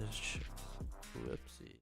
Ouch. Whoopsie.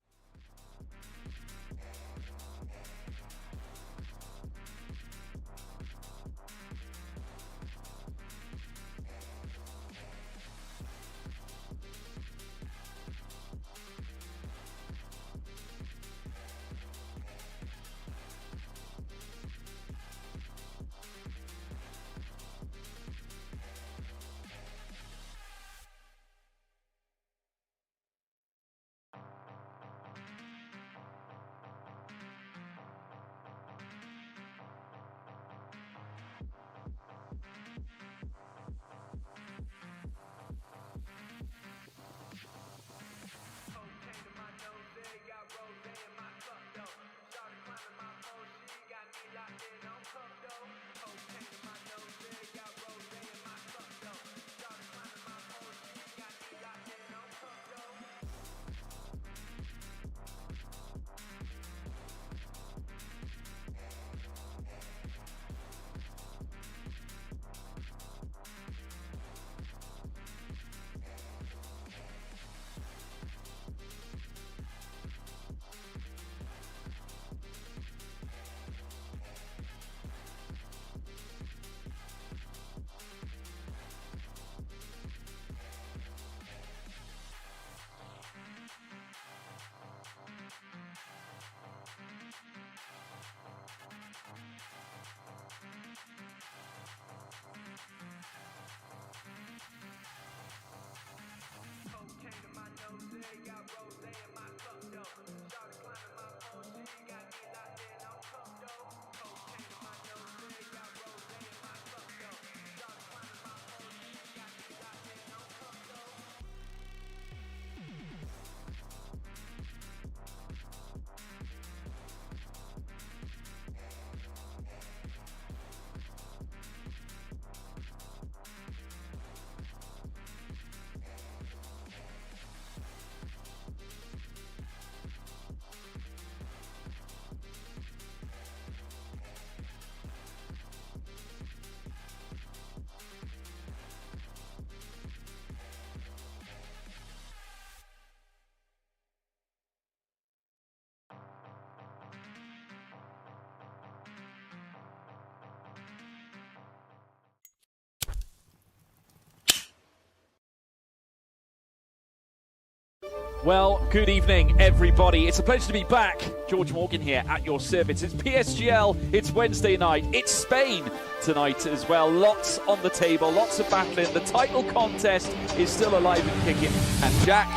Well, good evening, everybody. It's a pleasure to be back. George Morgan here at your service. It's PSGL. It's Wednesday night. It's Spain tonight as well. Lots on the table, lots of battling. The title contest is still alive and kicking. And Jack,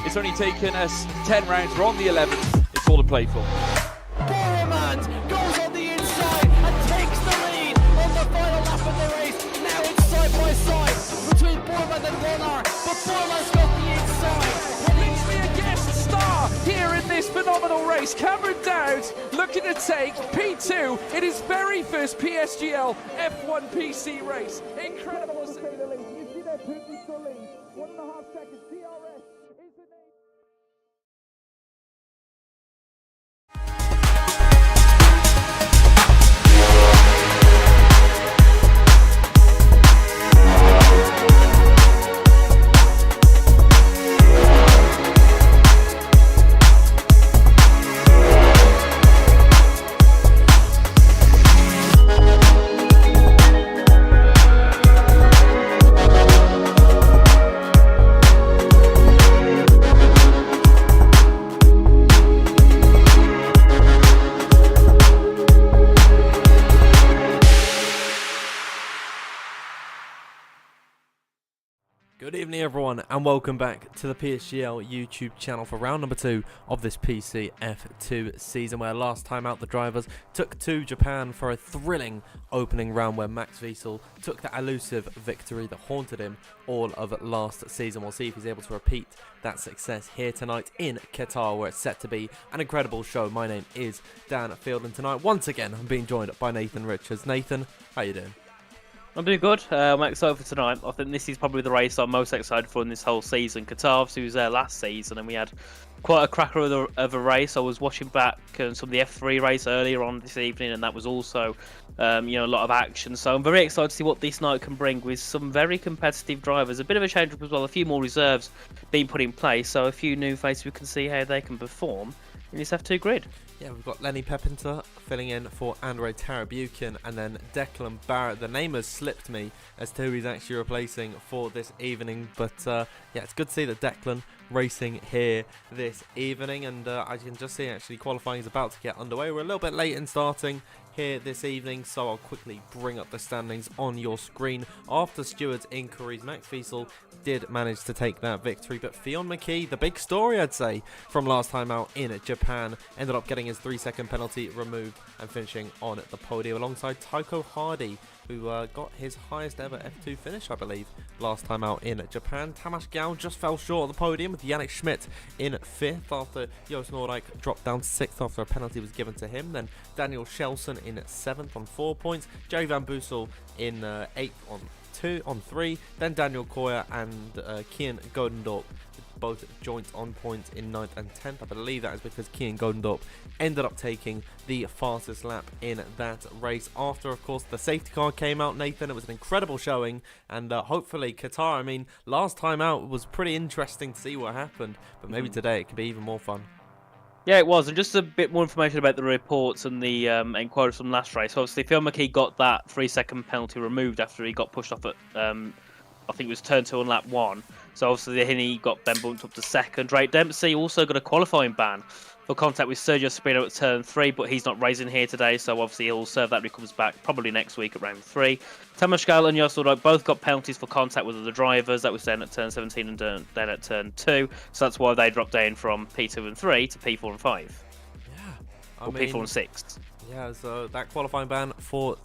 it's only taken us 10 rounds. We're on the 11th. It's all to play for. Boromant goes on the inside and takes the lead on the final lap of the race. Now it's side by side between Boromant and Warner, but Boromant's got the inside. Guest star here in this phenomenal race. Cameron Dowd looking to take P2 in his very first PSGL F1 PC race. Incredible to say the least. You see their Putin to lead. 1.5 seconds. DRS is the name. Good evening everyone and welcome back to the PSGL YouTube channel for round number 2 of this PC F2 season, where last time out the drivers took to Japan for a thrilling opening round where Max Wiesel took that elusive victory that haunted him all of last season. We'll see if he's able to repeat that success here tonight in Qatar, where it's set to be an incredible show. My name is Dan Field and tonight once again I'm being joined by Nathan Richards. Nathan, how you doing? I'm doing good. I'm excited for tonight. I think this is probably the race I'm most excited for in this whole season. Qatar obviously was there last season, and we had quite a cracker of a race. I was watching back some of the F3 race earlier on this evening, and that was also a lot of action. So I'm very excited to see what this night can bring with some very competitive drivers. A bit of a change up as well, a few more reserves being put in place, so a few new faces we can see how they can perform in this F2 grid. Yeah, we've got Lenny Pepinter filling in for Andrei Tarabukin, and then Declan Barrett. The name has slipped me as to who he's actually replacing for this evening, but yeah, it's good to see that Declan racing here this evening, and I can just see actually qualifying is about to get underway. We're a little bit late in starting here this evening, so I'll quickly bring up the standings on your screen. After Stewart's inquiries, Max Wiesel did manage to take that victory, but Fionn McKee, the big story I'd say from last time out in Japan, ended up getting his 3-second penalty removed and finishing on the podium alongside Tycho Hardy, who got his highest ever F2 finish, I believe, last time out in Japan. Tamas Gal just fell short of the podium, with Yannick Schmidt in 5th after Joost Noordijk dropped down to 6th after a penalty was given to him. Then Daniel Shelson in 7th on 4 points, Jerry Van Boekel in 8th on 3, then Daniel Koya and Kian Godendorp both joint on points in 9th and 10th. I believe that is because Kian Godendorp ended up taking the fastest lap in that race. After, of course, the safety car came out, Nathan, it was an incredible showing, and hopefully Qatar, I mean, last time out was pretty interesting to see what happened, but maybe today it could be even more fun. Yeah, it was, and just a bit more information about the reports and the inquiries from last race. Obviously, Fionn McKee got that 3-second penalty removed after he got pushed off at, I think it was turn 2 on lap 1. So obviously he got then bumped up to 2nd. Drake Dempsey also got a qualifying ban for contact with Sergio Spino at turn 3, but he's not racing here today, so obviously he'll serve that when he comes back probably next week at round 3. Tamas Gal and Joost Noordijk both got penalties for contact with other drivers. That was then at turn 17 and then at turn 2, so that's why they dropped down from P2 and 3 to P4 and 5. Yeah, I or mean, P4 and 6. Yeah, so that qualifying ban for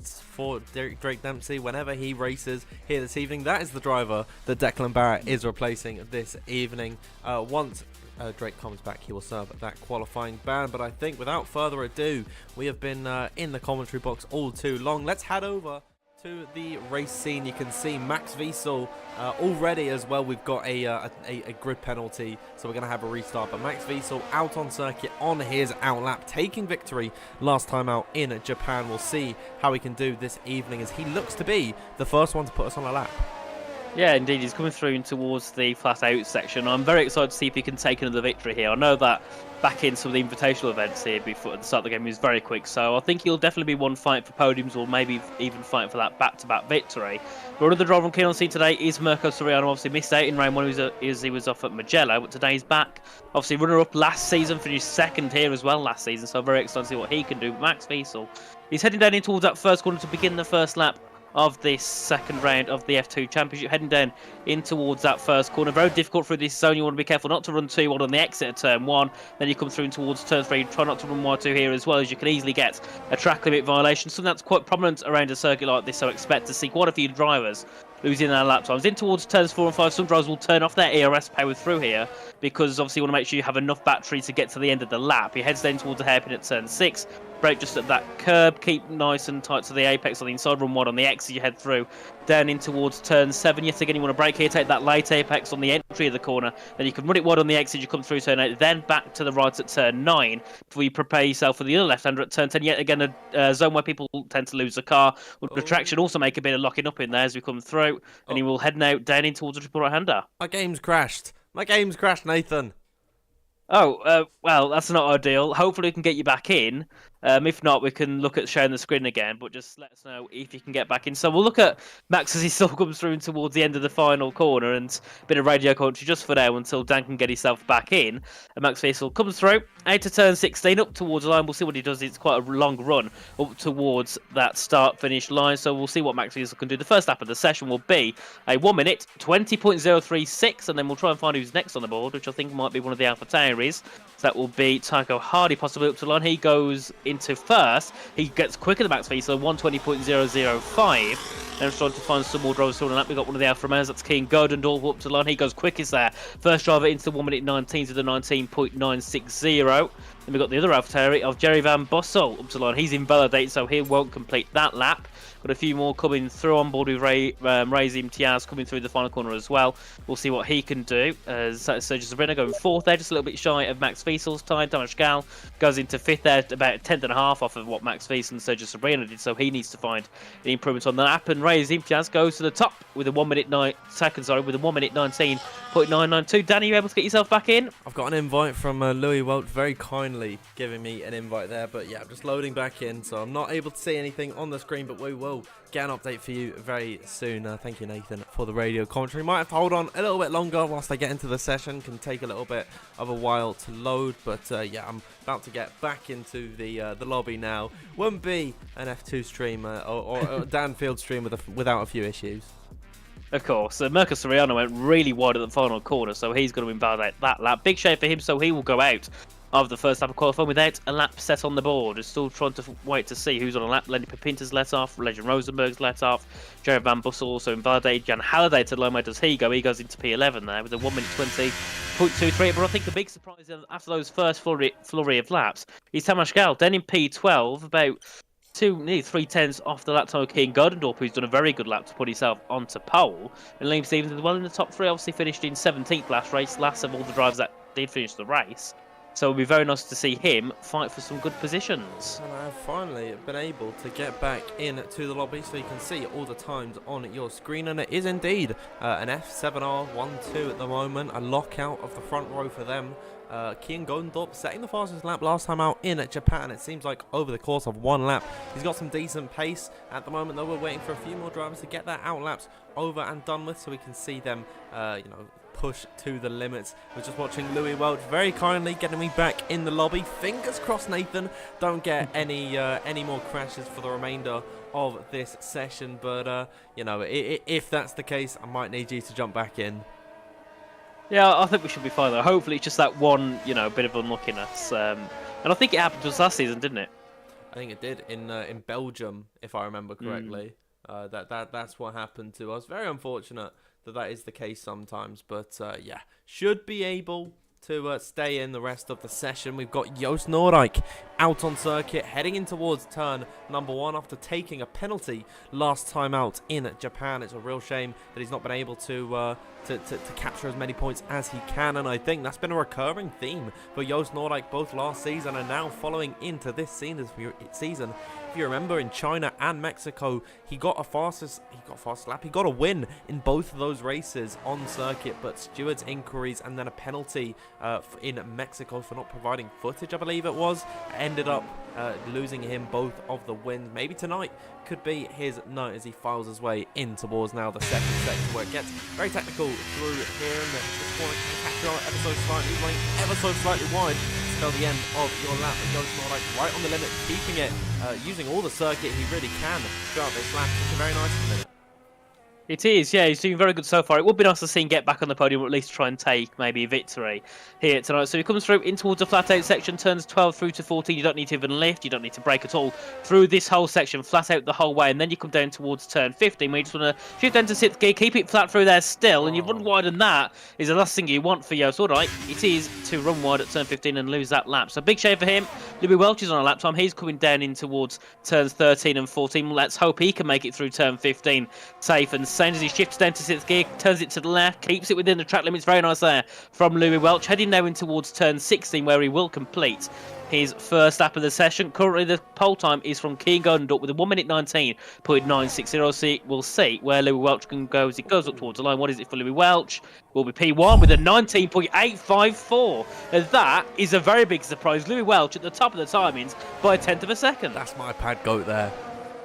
Drake Dempsey whenever he races here this evening. That is the driver that Declan Barrett is replacing this evening. Once Drake comes back, he will serve that qualifying ban. But I think without further ado, we have been in the commentary box all too long. Let's head over to the race scene. You can see Max Wiesel already as well. We've got a grid penalty, so we're going to have a restart. But Max Wiesel out on circuit on his outlap, taking victory last time out in Japan. We'll see how he can do this evening, as he looks to be the first one to put us on a lap. Yeah, indeed, he's coming through towards the flat out section. I'm very excited to see if he can take another victory here. I know that back in some of the invitational events here before at the start of the game, he was very quick, so I think he'll definitely be one fight for podiums, or maybe even fighting for that back-to-back victory. But another driver I'm keen on seeing today is Mirko Soriano. Obviously missed out in round 1 as he was off at Mugello, but today he's back. Obviously runner-up last season, finished 2nd here as well last season, so I'm very excited to see what he can do. But Max Wiesel, he's heading down in towards that first corner to begin the first lap of this second round of the F2 Championship, heading down in towards that first corner. Very difficult through this zone. You want to be careful not to run too wide on the exit of turn 1. Then you come through in towards turn 3. Try not to run wide too here as well, as you can easily get a track limit violation. Something that's quite prominent around a circuit like this, so expect to see quite a few drivers losing their lap times. In towards turns 4 and 5, some drivers will turn off their ERS power through here, because obviously you want to make sure you have enough battery to get to the end of the lap. He heads down towards the hairpin at turn 6. Brake just at that curb, keep nice and tight to the apex on the inside, run wide on the exit, you head through down in towards turn 7. Yet again, you want to brake here, take that late apex on the entry of the corner, then you can run it wide on the exit, you come through turn 8, then back to the right at turn 9 before you prepare yourself for the other left-hander at turn 10. Yet again, a zone where people tend to lose the car. The traction also make a bit of locking up in there as we come through, and he will head now down in towards the triple right-hander. My game's crashed, Nathan. Oh, well, that's not ideal. Hopefully we can get you back in. If not, we can look at sharing the screen again, but just let us know if you can get back in. So we'll look at Max as he still comes through towards the end of the final corner, and a bit of radio commentary just for now until Dan can get himself back in. And Max Wiesel comes through, out to turn 16, up towards the line. We'll see what he does. It's quite a long run up towards that start-finish line, so we'll see what Max Wiesel can do. The first lap of the session will be a 1 minute, 20.036, and then we'll try and find who's next on the board, which I think might be one of the Alpha Tauris. So that will be Tycho Hardy, possibly up to the line. He goes into first. He gets quicker than Max Wiesel, 120.005. And trying to find some more drivers on the lap. We've got one of the Alfa Romeos, that's Kian Godendorp up to the line. He goes quickest there. First driver into the 1 minute 19 to the 19.960. Then we've got the other AlphaTauri of Jerry Van Bussel up to line. He's invalidated, so he won't complete that lap. Got a few more coming through on board with Ray Imtiaz coming through the final corner as well. We'll see what he can do. Sergio Sabrina going fourth there, just a little bit shy of Max Wiesel's time. Tomasz Gal goes into fifth there, about a tenth and a half off of what Max Wiesel and Sergio Sabrina did, so he needs to find the improvements on the lap. And Ray Imtiaz goes to the top with a 1 minute 9 seconds, with a 1 minute 19.992. Danny, you able to get yourself back in? I've got an invite from Louis Welch, very kindly giving me an invite there, but yeah, I'm just loading back in, so I'm not able to see anything on the screen, but we will get an update for you very soon. Thank you, Nathan, for the radio commentary. Might have to hold on a little bit longer whilst I get into the session. Can take a little bit of a while to load, but yeah, I'm about to get back into the lobby now. Won't be an F2 stream or a Danfield stream without a few issues. Of course, Marcus Soriano went really wide at the final corner, so he's going to invalidate that lap. Big shame for him, so he will go out of the first lap of qualifying without a lap set on the board. We're still trying to wait to see who's on a lap. Lenny Pepinta's let off, Legend Rosenberg's let off, Jared Van Bussel also invalidated. Jan Halliday to the line, where does he go? He goes into P11 there with a 1 minute 20.23. But I think the big surprise after those first flurry of laps is Tomasz Gal, then in P12, about nearly 3/10 off the lap time of King Godendorp, who's done a very good lap to put himself onto pole. And Liam Stevens as well in the top three, obviously finished in 17th last of all the drivers that did finish the race. So it'll be very nice to see him fight for some good positions. And I've finally been able to get back into the lobby so you can see all the times on your screen. And it is indeed an F7R12 at the moment, a lockout of the front row for them. Kian Gondorp setting the fastest lap last time out in Japan. It seems like over the course of one lap, he's got some decent pace. At the moment, though, we're waiting for a few more drivers to get their out laps over and done with so we can see them, push to the limits. We're just watching Louis Welch very kindly getting me back in the lobby. Fingers crossed, Nathan, don't get any more crashes for the remainder of this session. But, if that's the case, I might need you to jump back in. Yeah, I think we should be fine though. Hopefully it's just that one, bit of unluckiness. And I think it happened to us last season, didn't it? I think it did in Belgium, if I remember correctly. That's what happened to us. Very unfortunate that is the case sometimes, but yeah, should be able to stay in the rest of the session. We've got Joost Noordijk out on circuit, heading in towards turn number 1 after taking a penalty last time out in Japan. It's a real shame that he's not been able to capture as many points as he can, and I think that's been a recurring theme for Joost Noordijk both last season and now following into this season. If you remember, in China and Mexico, he got a fast lap. He got a win in both of those races on circuit, but stewards' inquiries and then a penalty in Mexico for not providing footage, I believe it was, ended up losing him both of the wins. Maybe tonight could be his night as he files his way in towards now the second section, where it gets very technical through here, and this corner can catch you ever so slightly, running ever so slightly wide till the end of your lap. And Joost Noordijk right on the limit, keeping it, using all the circuit he really can throughout this lap. It's very nice at the minute. It is, yeah, he's doing very good so far. It would be nice to see him get back on the podium, or at least try and take maybe a victory here tonight. So he comes through in towards the flat out section, turns 12 through to 14. You don't need to even lift, you don't need to brake at all through this whole section, flat out the whole way. And then you come down towards turn 15, where you just want to shift into 6th gear, keep it flat through there still, and you run wide, and that is the last thing you want for Joost. Alright, it is to run wide at turn 15 and lose that lap. So big shame for him. Louis Welch is on a lap time. He's coming down in towards turns 13 and 14. Let's hope he can make it through turn 15 safe and sound as he shifts down to 6th gear, turns it to the left, keeps it within the track limits. Very nice there from Louis Welch. Heading now in towards turn 16, where he will complete his first lap of the session. Currently, the pole time is from Kian Godendorp with a 1 minute 19.960. So we'll see where Louis Welch can go as he goes up towards the line. What is it for Louis Welch? Will be P1 with a 19.854. And that is a very big surprise. Louis Welch at the top of the timings by a tenth of a second. That's my pad goat there,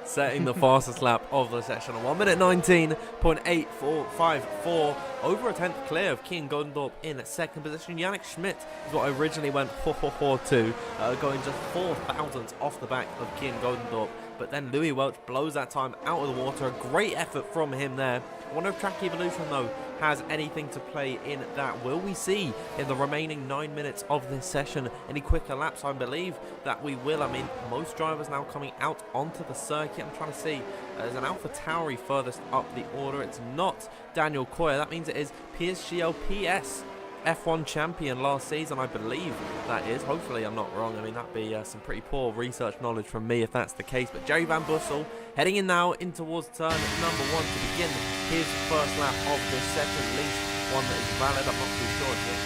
setting the fastest lap of the session, a 1 minute 19.8454, over a tenth clear of Kian Godendorp in second position. Yannick Schmidt is what I originally went to, going just 4 thousandths off the back of Kian Godendorp, but then Louis Welch blows that time out of the water. A great effort from him there. I wonder if Track Evolution, though, has anything to play in that. Will we see in the remaining 9 minutes of this session any quicker laps? I believe that we will. I mean, most drivers now coming out onto the circuit. I'm trying to see. There's an AlphaTauri furthest up the order. It's not Daniel Coyer. That means it is PSGL PS F1 champion last season, I believe that is. Hopefully I'm not wrong. I mean, that'd be some pretty poor research knowledge from me if that's the case. But Jerry Van Bussel heading in now in towards turn number 1 to begin his first lap of the second, at least one that is valid. I'm not too sure if it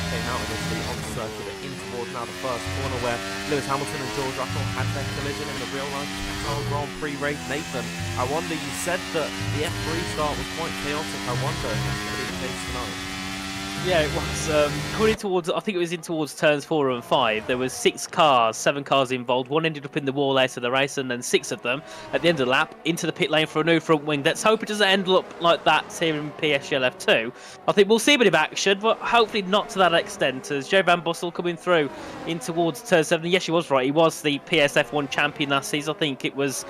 came out initially on the circuit, but in towards now the first corner where Lewis Hamilton and George Russell had their collision in the real-life Qatar Grand Prix race. Nathan, I wonder, you said that the F3 start was quite chaotic. I wonder if that's going to be the case tonight. Yeah, it was. Coming towards, I think it was in towards turns 4 and 5. There was 7 cars involved. One ended up in the wall out of the race, and then 6 of them at the end of the lap into the pit lane for a new front wing. Let's hope it doesn't end up like that here in PSGL F2. I think we'll see a bit of action, but hopefully not to that extent. As Joe Van Bussel coming through in towards turn 7. Yes, he was right. He was the PSF1 champion last season. I think it was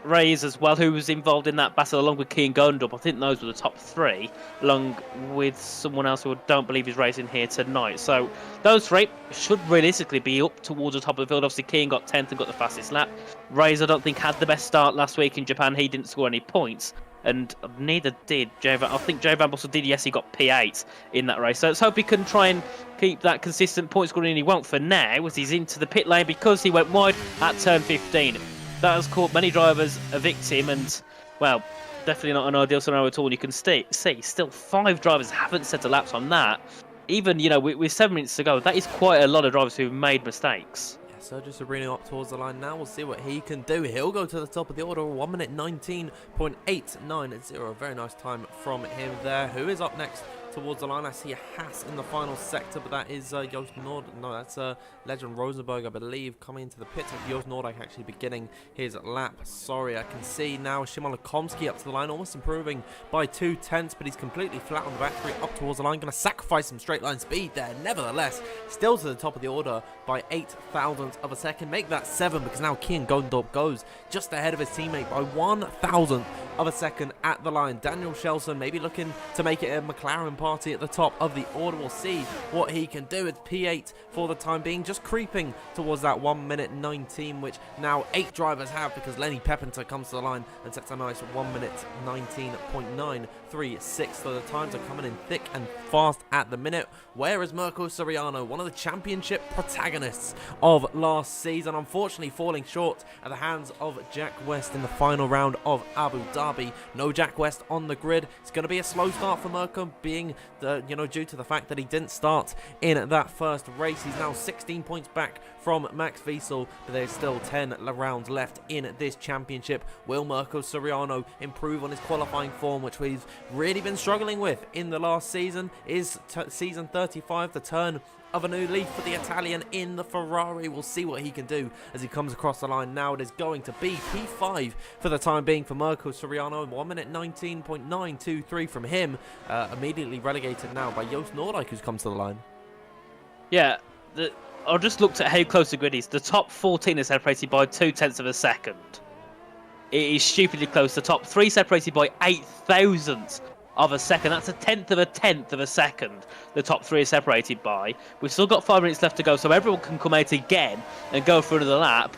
Reyes as well who was involved in that battle along with Kean Gondup. I think those were the top 3, along with someone else who I don't believe is racing here tonight. So those 3 should realistically be up towards the top of the field. Obviously Kean got 10th and got the fastest lap. Reyes I don't think had the best start last week in Japan. He didn't score any points, and neither did I think Joe Van Bussel did. Yes, he got P8 in that race. So let's hope he can try and keep that consistent point scoring, and he won't for now as he's into the pit lane because he went wide at turn 15. That has caught many drivers a victim, and well, definitely not an ideal scenario at all. And you can see still 5 drivers haven't set a laps on that. Even, you know, with 7 minutes to go, that is quite a lot of drivers who've made mistakes. Sergio Sobrino up towards the line now. We'll see what he can do. He'll go to the top of the order. 1 minute 19.890. Very nice time from him there. Who is up next towards the line? I see a Haas in the final sector, but that is Joost Nord. No, that's Legend Rosenberg, I believe, coming into the pits. Joost Nordijk actually beginning his lap. Sorry, I can see now Szymon Lekomski up to the line, almost improving by 2/10, but he's completely flat on the back 3 up towards the line. Going to sacrifice some straight line speed there. Nevertheless, still to the top of the order by 8 thousandths of a second. Make that 7 because now Kean Gondorp goes just ahead of his teammate by 1/1000th of a second at the line. Daniel Shelson maybe looking to make it a McLaren party at the top of the order. We'll see what he can do. It's P8 for the time being, just creeping towards that 1 minute 19, which now 8 drivers have because Lenny Pepinter comes to the line and sets a nice 1 minute 19.936. So the times are coming in thick and fast at the minute. Where is Mirko Soriano, one of the championship protagonists of last season, unfortunately falling short at the hands of Jack West in the final round of Abu Dhabi. No Jack West on the grid. It's going to be a slow start for Mirko, being due to the fact that he didn't start in that first race. He's now 16 points back from Max Wiesel, but there's still 10 rounds left in this championship. Will Mirko Soriano improve on his qualifying form, which we've really been struggling with in the last season? Is season 35 the turn of a new leaf for the Italian in the Ferrari? We'll see what he can do as he comes across the line now. It is going to be P5 for the time being for Mirko Soriano. 1 minute 19.923 from him. Immediately relegated now by Joost Nordijk, who's come to the line. Yeah, I just looked at how close the grid is. The top 14 is separated by 0.2 of a second. It is stupidly close. The top 3 separated by 8 thousandths of a second. That's a tenth of a second the top 3 are separated by. We've still got 5 minutes left to go, so everyone can come out again and go for another lap.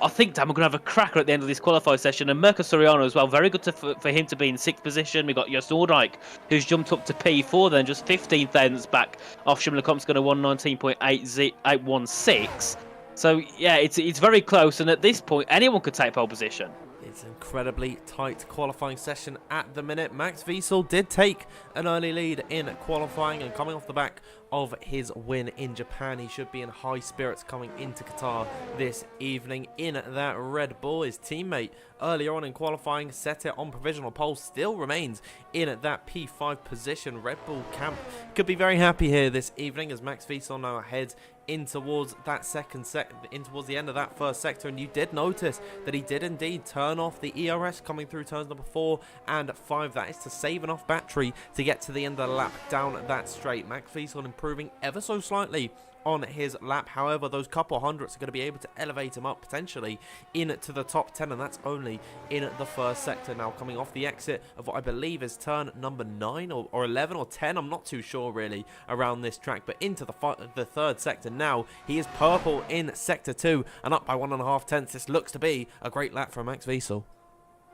I think, Dan, we're going to have a cracker at the end of this qualify session. And Mirko Soriano as well, very good for him to be in 6th position. We've got Joost Nordijk, who's jumped up to P4 then, just 15 thousandths back off Szymon Lekomski on a 119.816. So, yeah, it's very close. And at this point, anyone could take pole position. It's an incredibly tight qualifying session at the minute. Max Wiesel did take an early lead in qualifying, and coming off the back of his win in Japan, he should be in high spirits coming into Qatar this evening in that Red Bull. His teammate earlier on in qualifying set it on provisional pole, still remains in that P5 position. Red Bull camp could be very happy here this evening as Max Wiesel now heads in towards that in towards the end of that first sector. And you did notice that he did indeed turn off the ERS coming through turns number 4 and 5. That is to save enough battery to get to the end of the lap down that straight. Max Wiesel improving ever so slightly on his lap. However, those couple hundredths are going to be able to elevate him up potentially into the top 10, and that's only in the first sector. Now coming off the exit of what I believe is turn number 9 or 11 or 10, I'm not too sure really around this track, but into the third sector now. He is purple in sector 2 and up by 1.5 tenths. This looks to be a great lap for Max Wiesel.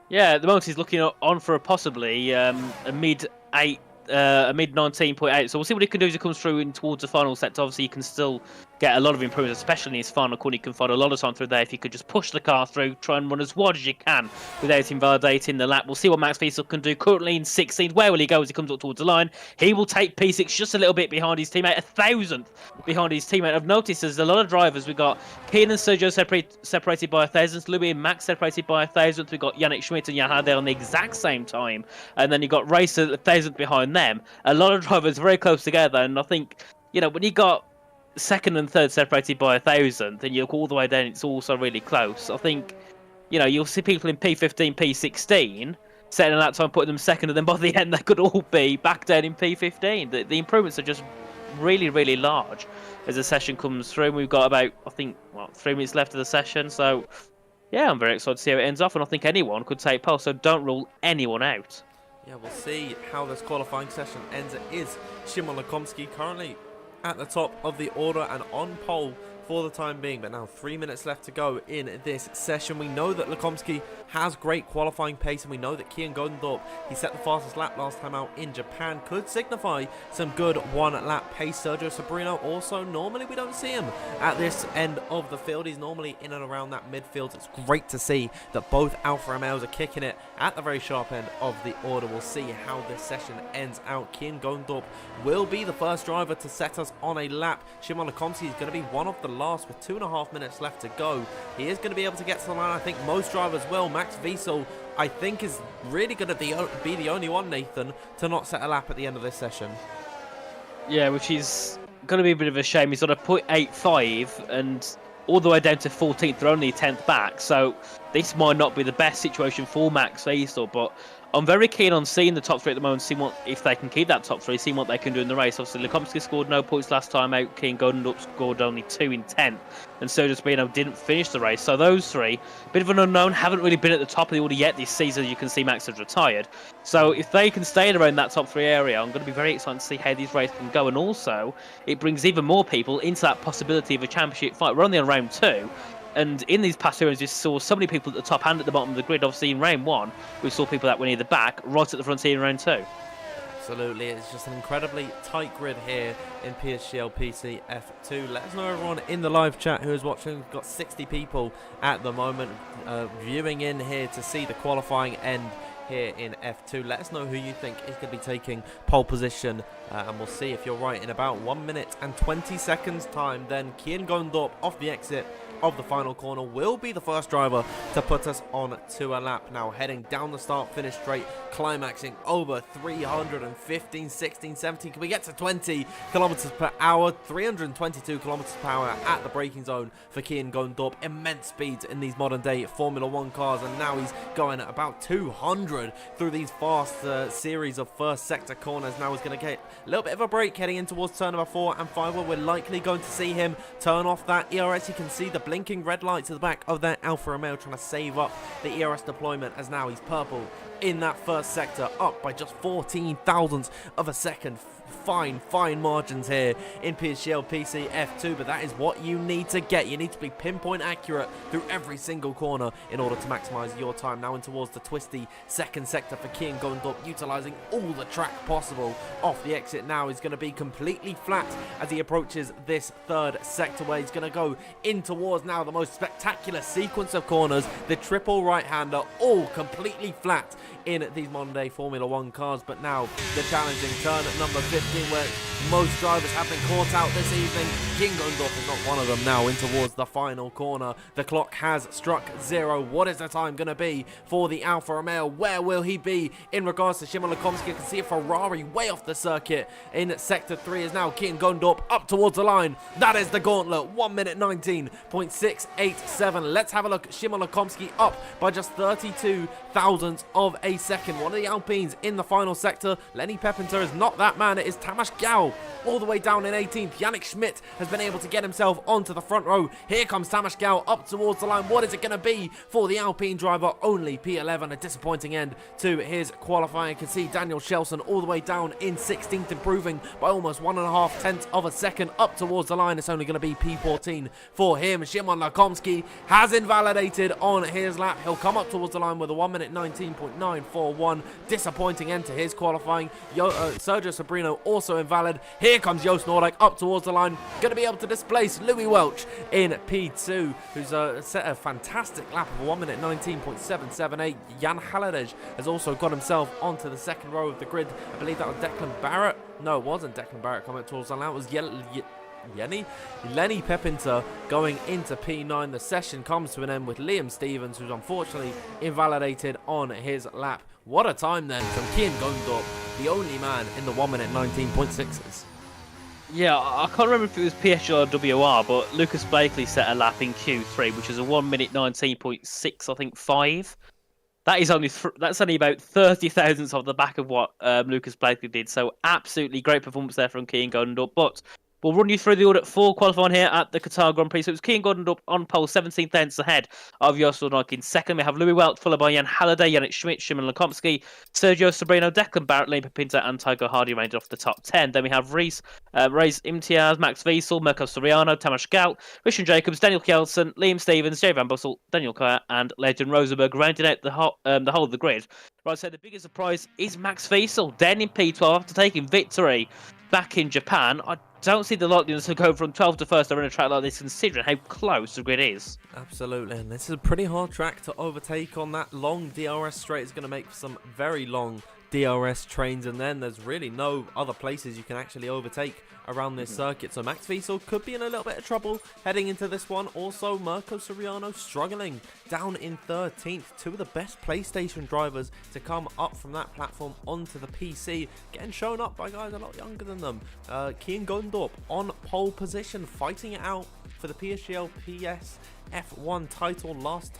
Yeah, at the moment he's looking on for a possibly a mid 8 a mid 19.8. So we'll see what he can do as he comes through in towards the final sector. Obviously, he can still get a lot of improvements, especially in his final corner. You can find a lot of time through there if you could just push the car through, try and run as wide as you can without invalidating the lap. We'll see what Max Wiesel can do. Currently in 16th. Where will he go as he comes up towards the line? He will take P6 just a little bit behind his teammate, 1,000th behind his teammate. I've noticed there's a lot of drivers. We've got Keen and Sergio separated by 1,000th, Louis and Max separated by 1,000th. We've got Yannick Schmidt and Jan Hade on the exact same time, and then you've got Racer 1,000th behind them. A lot of drivers very close together, and I think, you know, when you got second and third separated by 1,000th, and you look all the way down, it's also really close. I think, you know, you'll see people in P15, P16 setting a lap time, putting them second, and then by the end they could all be back down in P15. The improvements are just really, really large as the session comes through. We've got about, I think, 3 minutes left of the session, so yeah, I'm very excited to see how it ends off, and I think anyone could take pole, so don't rule anyone out. Yeah, we'll see how this qualifying session ends. It is Szymon Lekomski currently at the top of the order and on pole for the time being, but now 3 minutes left to go in this session. We know that Lekomski has great qualifying pace, and we know that Kian Godendorp, he set the fastest lap last time out in Japan, could signify some good one-lap pace. Sergio Sobrino also, normally we don't see him at this end of the field. He's normally in and around that midfield. It's great to see that both Alfa Romeos are kicking it at the very sharp end of the order. We'll see how this session ends out. Kian Godendorp will be the first driver to set us on a lap. Szymon Lekomski is going to be one of the last with 2.5 minutes left to go. He is going to be able to get to the line. I think most drivers will. Max Wiesel, I think, is really going to be the only one, Nathan, to not set a lap at the end of this session. Yeah, which is going to be a bit of a shame. He's on a 0.85 and all the way down to 14th. They're only 10th back, so this might not be the best situation for Max Wiesel, but I'm very keen on seeing the top three at the moment, seeing if they can keep that top three, seeing what they can do in the race. Obviously, Lekomski scored no points last time out. Kian Godendorp scored only 2 in 10th, and Sergio Sobrino didn't finish the race. So those three, a bit of an unknown, haven't really been at the top of the order yet this season. You can see Max has retired. So if they can stay around that top three area, I'm going to be very excited to see how these races can go. And also, it brings even more people into that possibility of a championship fight. We're only on round 2. And in these past 2 rounds, we saw so many people at the top and at the bottom of the grid. Obviously, in round 1, we saw people that were near the back, right at the front here in round 2. Absolutely, it's just an incredibly tight grid here in PSGL PC F2. Let us know, everyone in the live chat who is watching. We've got 60 people at the moment viewing in here to see the qualifying end here in F2. Let us know who you think is going to be taking pole position, and we'll see if you're right. In about 1 minute and 20 seconds time, then Kian Godendorp off the exit of the final corner will be the first driver to put us on to a lap. Now heading down the start finish straight, climaxing over 315, 16, 17. Can we get to 20 kilometers per hour? 322 kilometers per hour at the braking zone for Kian Godendorp. Immense speeds in these modern day Formula 1 cars, and now he's going at about 200 through these fast series of first sector corners. Now he's going to get a little bit of a break heading in towards turn number 4 and 5, where we're likely going to see him turn off that ERS. You can see the blinking red lights at the back of that Alfa Romeo trying to save up the ERS deployment, as now he's purple in that first sector, up by just 14 thousandths of a second. Fine margins here in PSGL PC F2, but that is what you need to get. You need to be pinpoint accurate through every single corner in order to maximize your time. Now in towards the twisty second sector for Kian Godendorp, utilizing all the track possible. Off the exit now is going to be completely flat as he approaches this third sector, where he's going to go in towards now the most spectacular sequence of corners, the triple right-hander, all completely flat in these modern day Formula 1 cars. But now the challenging turn at number 15, where most drivers have been caught out this evening. Kian Godendorp is not one of them. Now in towards the final corner, the clock has struck 0. What is the time going to be for the Alfa Romeo? Where will he be in regards to Szymon Lekomski? You can see a Ferrari way off the circuit in sector 3 is now Kian Godendorp up towards the line. That is the gauntlet. 1 minute 19.687. Let's have a look. Szymon Lekomski up by just 32 thousandths of a second. One of the Alpines in the final sector. Lenny Pepinter is not that man. It is Tamas Gao all the way down in 18th. Yannick Schmidt has been able to get himself onto the front row. Here comes Tamas Gao up towards the line. What is it going to be for the Alpine driver? Only P11, a disappointing end to his qualifying. You can see Daniel Shelson all the way down in 16th, improving by almost 1.5 tenths of a second up towards the line. It's only going to be P14 for him. Szymon Lakomski has invalidated on his lap. He'll come up towards the line with a 1 minute 19.941. Disappointing end to his qualifying. Sergio Sobrino also invalid. Here comes Joost Noordijk up towards the line. Going to be able to displace Louis Welch in P2, who's set a fantastic lap of 1 minute 19.778. Jan Halliday has also got himself onto the second row of the grid. I believe that was Declan Barrett. No, it wasn't Declan Barrett coming towards the line. It was Lenny Pepinter going into P9. The session comes to an end with Liam Stevens, who's unfortunately invalidated on his lap. What a time then from Kian Gondorp, the only man in the 1 minute 19.6s. Yeah, I can't remember if it was PSG or WR, but Lucas Blakely set a lap in Q3, which is a 1 minute 19.6, I think 5. That is that's only about 30 thousandths off the back of what Lucas Blakely did. So absolutely great performance there from Kian Gondorp. But we'll run you through the order for qualifying here at the Qatar Grand Prix. So it was Kian Gondorp on pole, 17 tenths ahead of Joost Noordijk in second. We have Louis Welch, followed by Jan Halliday, Yannick Schmidt, Szymon Lakomski, Sergio Sobrino, Declan Barrett, Liam Pepinter, and Tycho Hardy remained off the top 10. Then we have Reis Imtiaz, Max Wiesel, Mirko Soriano, Tamas Gao, Christian Jacobs, Daniel Kjelsen, Liam Stevens, Jay Van Bussel, Daniel Kaya, and Legend Rosenberg rounding out the whole of the grid. Right, so the biggest surprise is Max Wiesel, then in P12 after taking victory back in Japan. I don't see the likeliness to go from 12 to first over a track like this, considering how close the grid is. Absolutely, and this is a pretty hard track to overtake on that long DRS straight. It's going to make for some very long DRS trains, and then there's really no other places you can actually overtake around this circuit. So Max Wiesel could be in a little bit of trouble heading into this one. Also, Mirko Soriano struggling down in 13th. Two of the best PlayStation drivers to come up from that platform onto the PC, getting shown up by guys a lot younger than them. Kian Gondorp on pole position, fighting it out for the PSGL PS F1 title last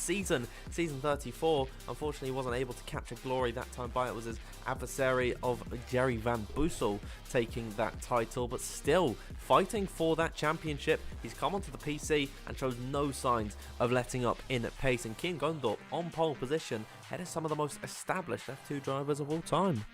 season, season 34. Unfortunately, he wasn't able to capture glory that time by it was his adversary of Jerry Van Bussel taking that title, but still fighting for that championship. He's come onto the PC and shows no signs of letting up in pace, and Kian Gondorp on pole position, head of some of the most established F2 drivers of all time.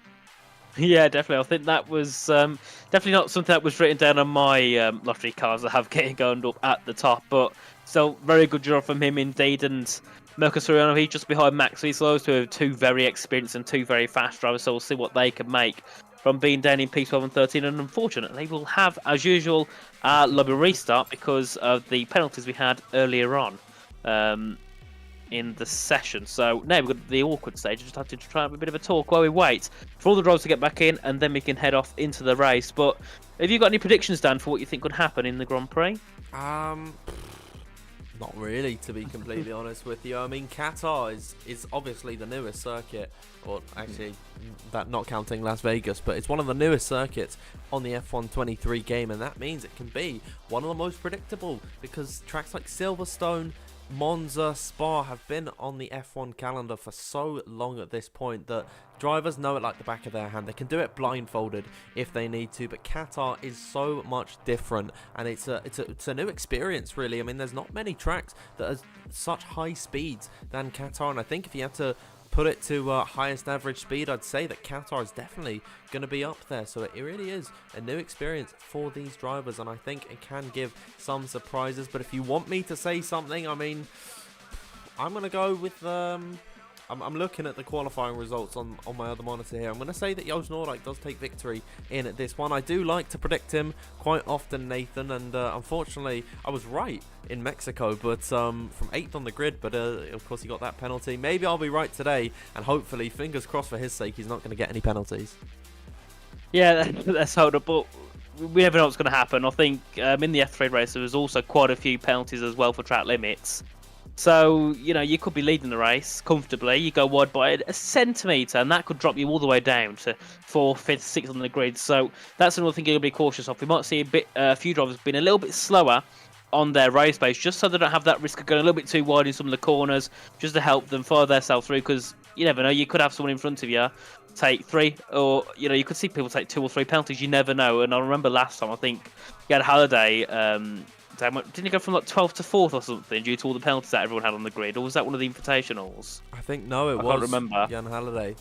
Yeah, definitely. I think that was definitely not something that was written down on my lottery cards. I have Kian Gondorp at the top, but still very good job from him indeed. And Mirko Soriano, he's just behind Max Wiesel, who are two very experienced and two very fast drivers. So we'll see what they can make from being down in P12 and 13. And unfortunately, we'll have, as usual, a lobby restart because of the penalties we had earlier on in the session. So now we've got the awkward stage. I just have to try and have a bit of a talk while we wait for all the drivers to get back in, and then we can head off into the race. But have you got any predictions, Dan, for what you think could happen in the Grand Prix? Not really, to be completely honest with you. I mean, Qatar is obviously the newest circuit, or actually, that not counting Las Vegas, but it's one of the newest circuits on the F1 23 game, and that means it can be one of the most predictable because tracks like Silverstone, Monza, Spa have been on the F1 calendar for so long at this point that drivers know it like the back of their hand. They can do it blindfolded if they need to, but Qatar is so much different, and it's a new experience, really. I mean, there's not many tracks that are such high speeds than Qatar, and I think if you had to put it to highest average speed, I'd say that Qatar is definitely going to be up there. So it really is a new experience for these drivers, and I think it can give some surprises. But if you want me to say something, I mean, I'm going to go with I'm looking at the qualifying results on my other monitor here. I'm going to say that Joost Noordijk does take victory in this one. I do like to predict him quite often, Nathan, and unfortunately I was right in Mexico, but from 8th on the grid, but of course he got that penalty. Maybe I'll be right today, and hopefully, fingers crossed for his sake, he's not going to get any penalties. Yeah, let's hold up, but we never know what's going to happen. I think in the F3 race there was also quite a few penalties as well for track limits. So, you know, you could be leading the race comfortably. You go wide by a centimetre, and that could drop you all the way down to 4th, 5th, 6th on the grid. So that's another thing you'll be cautious of. We might see a few drivers being a little bit slower on their race pace, just so they don't have that risk of going a little bit too wide in some of the corners, just to help them fire themselves through, because you never know, you could have someone in front of you take 3, or you could see people take 2 or 3 penalties. You never know. And I remember last time, I think you had Halliday. Didn't he go from like 12th to 4th or something due to all the penalties that everyone had on the grid, or was that one of the invitationals? I think no, it was. I can't remember. Jan Halliday.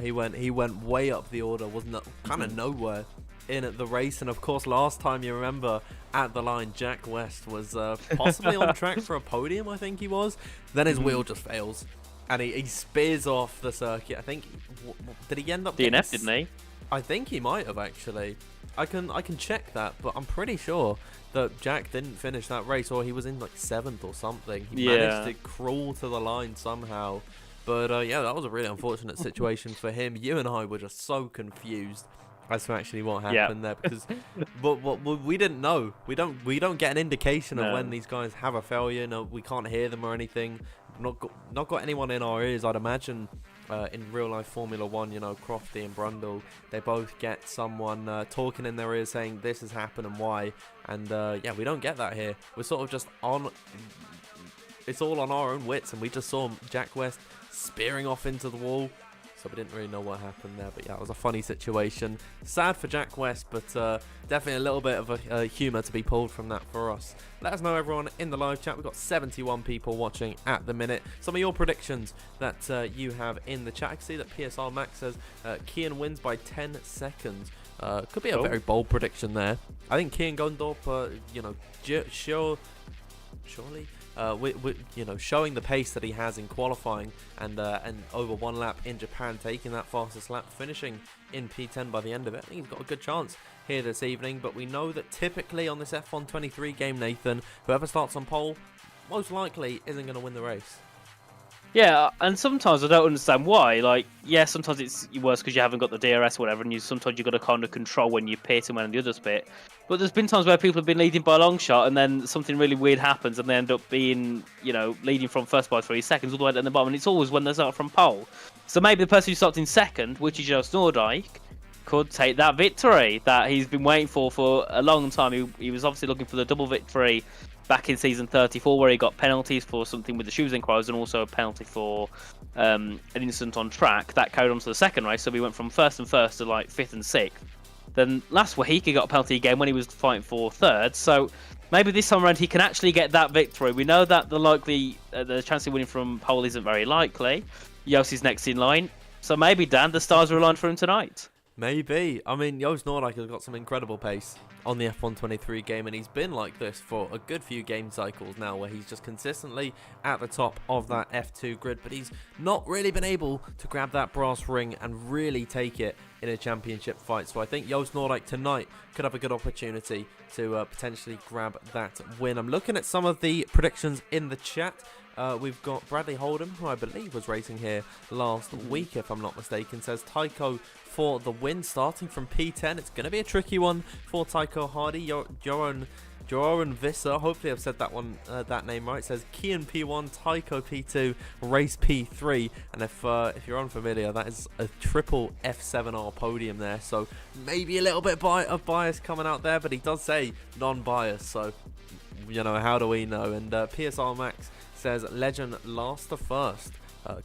He went way up the order, wasn't kind of nowhere in the race, and of course last time you remember at the line, Jack West was possibly on track for a podium. I think he was. Then his wheel just fails, and he spears off the circuit. I think did he end up DNF, didn't he? I think he might have actually. I can check that, but I'm pretty sure that Jack didn't finish that race, or he was in like 7th or something. He managed to crawl to the line somehow. But yeah, that was a really unfortunate situation for him. You and I were just so confused as to actually what happened there, because but we didn't know. We don't get an indication of when these guys have a failure. No, we can't hear them or anything. Not got anyone in our ears. I'd imagine in real life Formula 1, Crofty and Brundle, they both get someone talking in their ears saying this has happened and why. And yeah, we don't get that here. We're sort of just on. It's all on our own wits, and we just saw Jack West spearing off into the wall, so we didn't really know what happened there. But yeah, it was a funny situation. Sad for Jack West, but definitely a little bit of a humour to be pulled from that for us. Let us know, everyone, in the live chat. We've got 71 people watching at the minute. Some of your predictions that you have in the chat. I can see that PSR Max says Kian wins by 10 seconds. Could be a very bold prediction there. I think Kian Gondorp, surely. Showing the pace that he has in qualifying and over 1 lap in Japan, taking that fastest lap, finishing in P10 by the end of it. I think he's got a good chance here this evening, but we know that typically on this F1 23 game, Nathan, whoever starts on pole most likely isn't going to win the race. Yeah, and sometimes I don't understand why. Like, yeah, sometimes it's worse because you haven't got the DRS or whatever, and sometimes you've got to kind of control when you pit and when the others pit. But there's been times where people have been leading by a long shot, and then something really weird happens, and they end up being, leading from first by 3 seconds all the way down the bottom, and it's always when they start from pole. So maybe the person who starts in second, which is Joost Noordijk, could take that victory that he's been waiting for a long time. He was obviously looking for the double victory back in season 34, where he got penalties for something with the shoes inquiries and also a penalty for an incident on track. That carried on to the second race, so we went from first to like 5th and 6th. Then last week he got a penalty again when he was fighting for 3rd. So maybe this time around he can actually get that victory. We know that the chance of winning from pole isn't very likely. Joost is next in line, so maybe, Dan, the stars are aligned for him tonight. Maybe. I mean, Joost Noordijk has got some incredible pace on the F1 23 game, and he's been like this for a good few game cycles now, where he's just consistently at the top of that F2 grid, but he's not really been able to grab that brass ring and really take it in a championship fight. So I think Joost Noordijk tonight could have a good opportunity to potentially grab that win. I'm looking at some of the predictions in the chat. We've got Bradley Holdham, who I believe was racing here last week, if I'm not mistaken, says Tycho for the win, starting from P10. It's going to be a tricky one for Tycho Hardy. Joran Visser, hopefully I've said that name right, says Kian P1, Tycho P2, race P3. And if you're unfamiliar, that is a triple F7R podium there. So maybe a little bit of bias coming out there, but he does say non-bias. So, how do we know? And PSR Max says Legend last to first.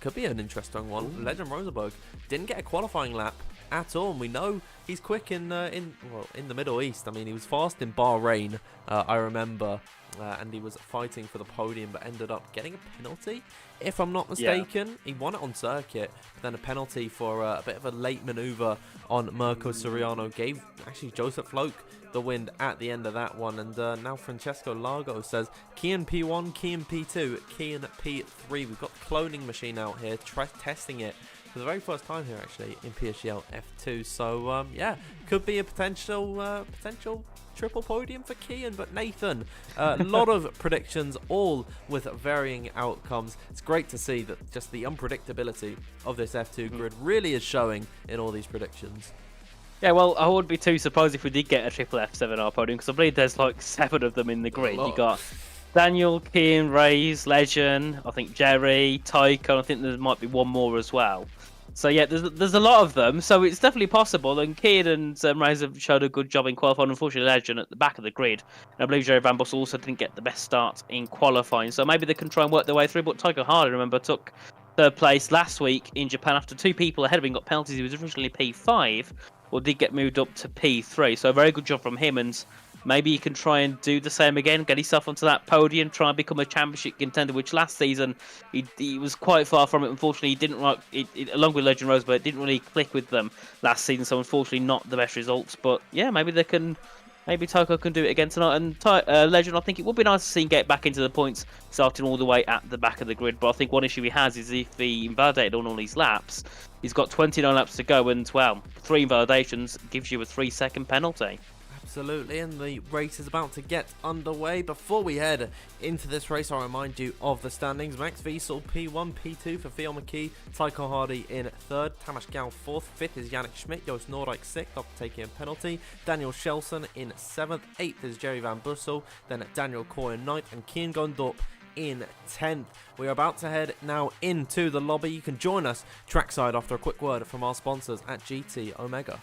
Could be an interesting one. Ooh. Legend Rosenberg didn't get a qualifying lap at all, and we know he's quick in the Middle East. I mean, he was fast in Bahrain, I remember, and he was fighting for the podium, but ended up getting a penalty, if I'm not mistaken. Yeah. He won it on circuit, but then a penalty for a bit of a late maneuver on Mirko Soriano gave actually Joseph Loke the win at the end of that one. And now Francesco Largo says Kian P1, Kian P2, Kian P3. We've got the cloning machine out here testing it for the very first time here, actually, in PSGL F2. So yeah, could be a potential triple podium for Kian. But Nathan, a lot of predictions, all with varying outcomes. It's great to see that just the unpredictability of this F2 grid really is showing in all these predictions. Yeah, well, I wouldn't be too surprised if we did get a triple F7R podium, because I believe there's like 7 of them in the grid. You got Daniel, Kian, Reyes, Legend, I think Jerry, Tycho, I think there might be one more as well. So yeah, there's a lot of them, so it's definitely possible. And Kian and Reyes have showed a good job in qualifying. Unfortunately, Legend at the back of the grid. And I believe Jerry Van Bossel also didn't get the best start in qualifying, so maybe they can try and work their way through. But Tycho Hardy, remember, took third place last week in Japan after 2 people ahead of him got penalties. He was originally P5, or did get moved up to P3. So a very good job from him, and maybe he can try and do the same again, get himself onto that podium, try and become a championship contender, which last season he was quite far from it. Unfortunately, he didn't along with Legend Rosebud, it didn't really click with them last season, so unfortunately not the best results. But yeah, maybe they can. Maybe Tycho can do it again tonight. And Legend, I think it would be nice to see him get back into the points, starting all the way at the back of the grid. But I think one issue he has is if he invalidated on all these laps, he's got 29 laps to go, and, well, 3 invalidations gives you a 3-second penalty. Absolutely, and the race is about to get underway. Before we head into this race, I'll remind you of the standings. Max Wiesel P1, P2 for Theo McKee, Tycho Hardy in 3rd, Tamas Gal 4th, 5th is Yannick Schmidt, Joost Noordijk 6th after taking a penalty, Daniel Shelson in 7th, 8th is Jerry Van Bussel, then Daniel Coy in 9th, and Kian Gondorp in 10th. We are about to head now into the lobby. You can join us trackside after a quick word from our sponsors at GT Omega.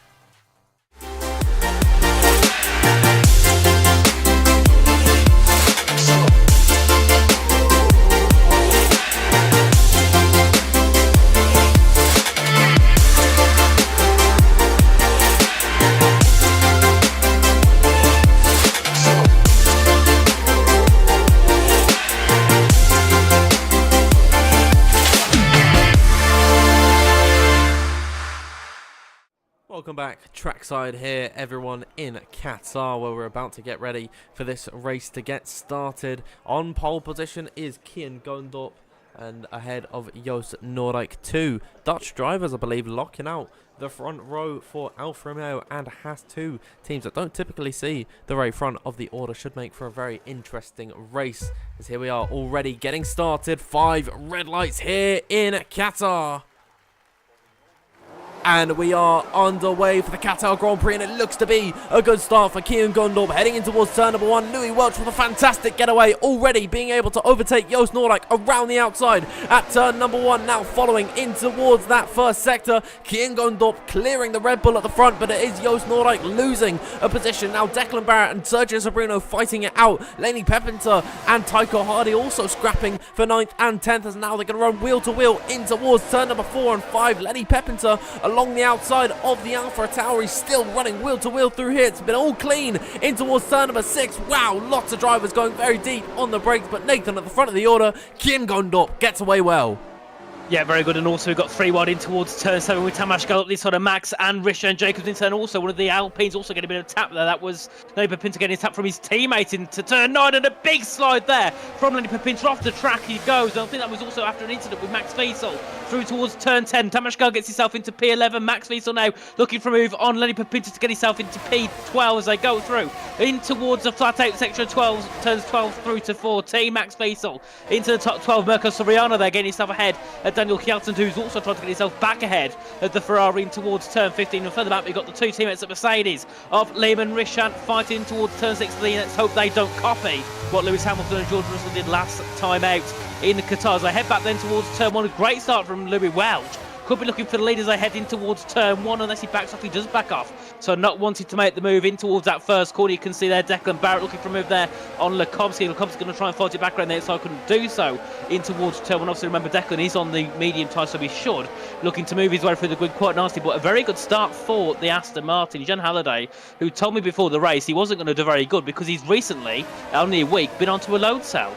Welcome back, trackside here, everyone in Qatar, where we're about to get ready for this race to get started. On pole position is Kian Gondorp, and ahead of Joost Noordijk. 2 Dutch drivers, I believe, locking out the front row for Alfa Romeo and Haas. 2 teams that don't typically see the very front of the order. Should make for a very interesting race, as here we are already getting started. 5 red lights here in Qatar. And we are underway for the Qatar Grand Prix, and it looks to be a good start for Kian Gondorp. Heading in towards turn number 1, Louis Welch with a fantastic getaway, already being able to overtake Joost Noordijk around the outside at turn number 1. Now following in towards that first sector, Kian Gondorp clearing the Red Bull at the front, but it is Joost Noordijk losing a position. Now Declan Barrett and Sergio Sobrino fighting it out. Lenny Pepinter and Tycho Hardy also scrapping for 9th and 10th, as now they're going to run wheel to wheel in towards turn number 4 and 5. Lenny Pepinter along the outside of the Alpha Tauri, still running wheel to wheel through here. It's been all clean in towards turn number 6. Wow, lots of drivers going very deep on the brakes, but Nathan at the front of the order. Kian Gondorp gets away well. Yeah, very good. And also we've got 3 wide in towards turn 7 with Tamas Gal up this side of Max and Risha and Jacobs in turn. Also, one of the Alpines also getting a bit of tap there. That was Lenny Pepinter getting a tap from his teammate into turn 9, and a big slide there from Lenny Pepinter. Off the track he goes. And I think that was also after an incident with Max Wiesel through towards turn 10. Tamas Gal gets himself into P11. Max Wiesel now looking for a move on Lenny Pepinter to get himself into P12 as they go through in towards the flat out section of 12, turns 12 through to 14. Max Wiesel into the top 12. Mirko Soriano there getting himself ahead at Daniel Kjelsen, who's also trying to get himself back ahead of the Ferrari in towards turn 15. And further back, we've got the 2 teammates at Mercedes of Liam and Rishan fighting towards turn 16. Let's hope they don't copy what Lewis Hamilton and George Russell did last time out in Qatar. As I head back then towards turn 1, a great start from Louis Welch. Could be looking for the lead as they head in towards turn 1, unless he backs off. He does back off, so not wanting to make the move in towards that first corner. You can see there Declan Barrett looking for a move there on Lekomsky. Lekomsky's going to try and fight it back around there, so I couldn't do so in towards turn 1. Obviously, remember Declan is on the medium tyre, so he should looking to move his way through the grid quite nicely. But a very good start for the Aston Martin. Jen Halliday, who told me before the race he wasn't going to do very good because he's recently, only a week, been onto a load cell.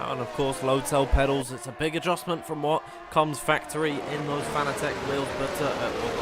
And of course, load cell pedals, it's a big adjustment from what comes factory in those Fanatec wheels, but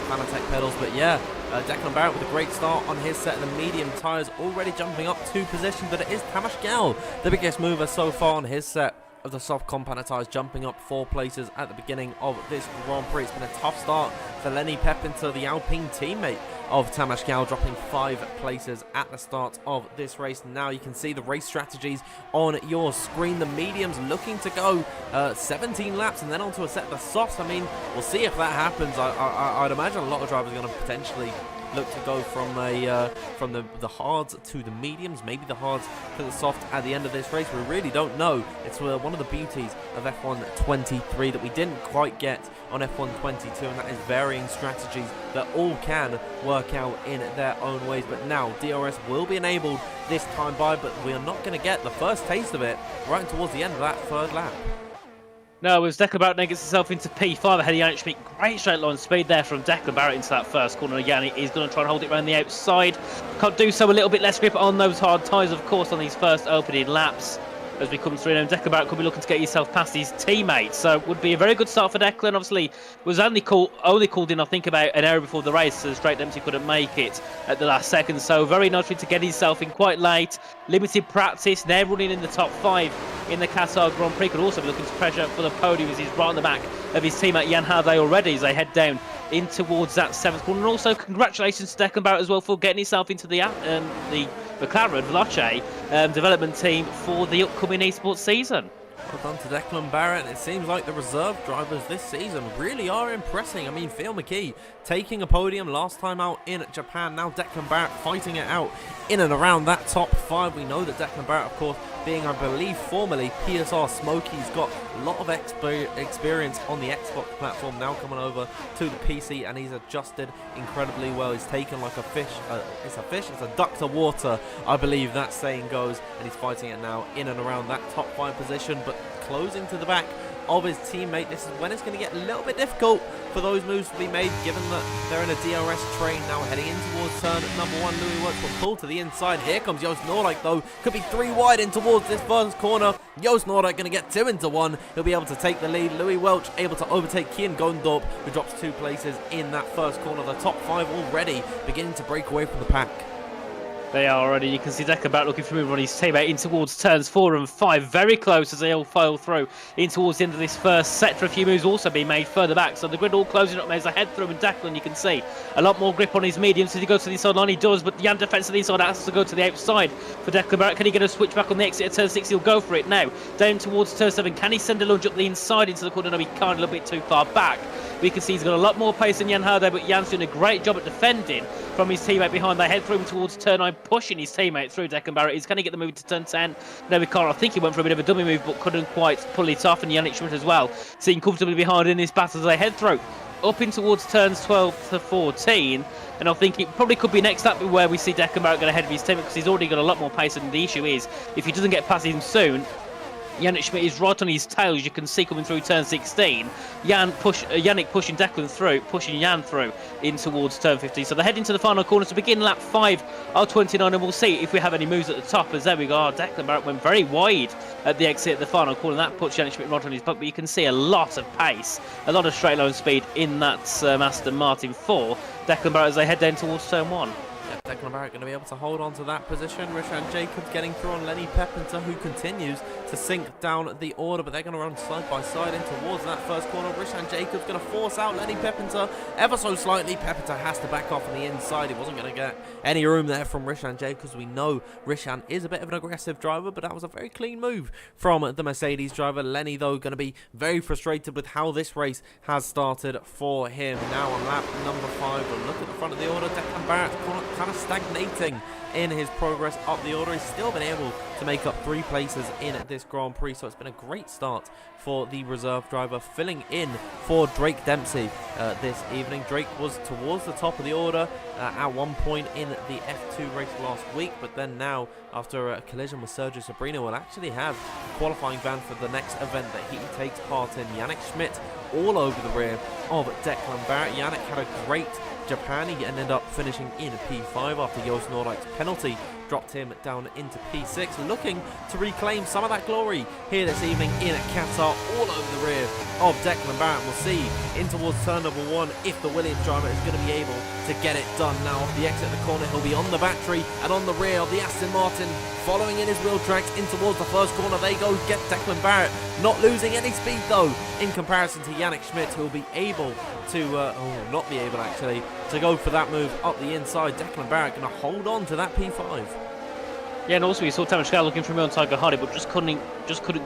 Fanatec pedals. But yeah, Declan Barrett with a great start on his set of the medium tyres, already jumping up 2 positions. But it is Tamas Gal, the biggest mover so far on his set of the soft compound tyres, jumping up 4 places at the beginning of this Grand Prix. It's been a tough start for Lenny Pepinter, the Alpine teammate of Tamas Gal, dropping 5 places at the start of this race. Now you can see the race strategies on your screen. The mediums looking to go 17 laps and then onto a set of the softs. I mean, we'll see if that happens. I'd imagine a lot of drivers are going to potentially look to go from the hards to the mediums, maybe the hards to the soft at the end of this race. We really don't know. It's one of the beauties of F1 23 that we didn't quite get on F1 22, and that is varying strategies that all can work out in their own ways. But now DRS will be enabled this time by, but we are not going to get the first taste of it right towards the end of that 3rd lap. No, it was Declan Barrett then gets himself into P5 ahead of Yannick Schmidt. Great straight line speed there from Declan Barrett into that first corner. Yannick is going to try and hold it around the outside. Can't do so, a little bit less grip on those hard tyres, of course, on these first opening laps. As we come through now, Declan Barrett could be looking to get himself past his teammates. So it would be a very good start for Declan. Obviously, was only called in, I think, about an hour before the race, so Drake Dempsey couldn't make it at the last second. So very nice for him to get himself in quite late. Limited practice, now running in the top 5 in the Qatar Grand Prix. Could also be looking to pressure for the podium as he's right on the back of his teammate Jan Harday already as they head down in towards that 7th corner. And also congratulations to Declan Barrett as well for getting himself into the McLaren Veloce development team for the upcoming esports season. Well done to Declan Barrett. It seems like the reserve drivers this season really are impressing. I mean, Phil McKee taking a podium last time out in Japan. Now Declan Barrett fighting it out in and around that top 5. We know that Declan Barrett, of course, being, I believe, formerly PSR Smokey, he's got a lot of experience on the Xbox platform, now coming over to the PC, and he's adjusted incredibly well. He's taken like a fish, it's a duck to water, I believe that saying goes, and he's fighting it now in and around that top 5 position, but closing to the back of his teammate. This is when it's going to get a little bit difficult for those moves to be made, given that they're in a DRS train now heading in towards turn number 1. Louis Welch will pull to the inside. Here comes Joost Noordijk though. Could be 3 wide in towards this first corner. Joost Noordijk going to get 2 into 1. He'll be able to take the lead. Louis Welch able to overtake Kian Gondorp, who drops 2 places in that first corner. The top 5 already beginning to break away from the pack. They are already. You can see Declan Barrett looking for move on his teammate in towards turns 4 and 5. Very close as they all file through in towards the end of this first sector. A few moves also being made further back. So the grid all closing up as they head through. And Declan, you can see a lot more grip on his medium. So he goes to the inside line, he does. But Jan defence to the inside has to go to the outside for Declan Barrett. Can he get a switch back on the exit at turn 6? He'll go for it now. Down towards turn 7. Can he send a lunge up the inside into the corner? No, he can't. A little bit too far back. We can see he's got a lot more pace than Jan Harday, but Jan's doing a great job at defending from his teammate behind. They head through towards turn 9, pushing his teammate through. Declan Barrett is going to get the move to turn 10. No, we can't. I think he went for a bit of a dummy move, but couldn't quite pull it off. And Yannick Schmidt as well, sitting comfortably behind in this battle as they head through up in towards turns 12 to 14. And I think it probably could be next up where we see Declan Barrett going ahead of his teammate, because he's already got a lot more pace. And the issue is, if he doesn't get past him soon, Yannick Schmidt is right on his tail, as you can see coming through turn 16. Yannick pushing Declan through, pushing Jan through in towards turn 15. So they head into the final corner to begin lap 5 of 29, and we'll see if we have any moves at the top. As there we go, Declan Barrett went very wide at the exit of the final corner. That puts Yannick Schmidt right on his butt, but you can see a lot of pace, a lot of straight line speed in that Aston Martin 4. Declan Barrett as they head down towards turn 1. Yeah, Declan Barrett going to be able to hold on to that position. Rishan Jacobs getting through on Lenny Pepinter, who continues to sink down the order, but they're going to run side by side in towards that first corner. Rishan Jacobs going to force out Lenny Pepinter ever so slightly. Pepinter has to back off on the inside. He wasn't going to get any room there from Rishan Jacobs. We know Rishan is a bit of an aggressive driver, but that was a very clean move from the Mercedes driver. Lenny, though, going to be very frustrated with how this race has started for him. Now on lap number 5, but look at the front of the order. Declan Barrett kind of stagnating in his progress up the order. He's still been able to make up 3 places in this Grand Prix, so it's been a great start for the reserve driver, filling in for Drake Dempsey this evening. Drake was towards the top of the order at one point in the F2 race last week, but then now, after a collision with Sergio Sabrina, will actually have a qualifying van for the next event that he takes part in. Yannick Schmidt all over the rear of Declan Barrett. Yannick had a great Japan. He ended up finishing in P5 after Joost Noordijk's penalty dropped him down into P6, looking to reclaim some of that glory here this evening in Qatar, all over the rear of Declan Barrett. We'll see in towards turn number 1 if the Williams driver is going to be able to get it done. Now off the exit of the corner, he'll be on the battery and on the rear of the Aston Martin, following in his wheel tracks in towards the first corner. They go, get Declan Barrett, not losing any speed though in comparison to Yannick Schmidt, who will be able to, not be able actually, to go for that move up the inside. Declan Barrett going to hold on to that P5. Yeah, and also we saw Tamashkar looking for him on Tiger Hardy, but just couldn't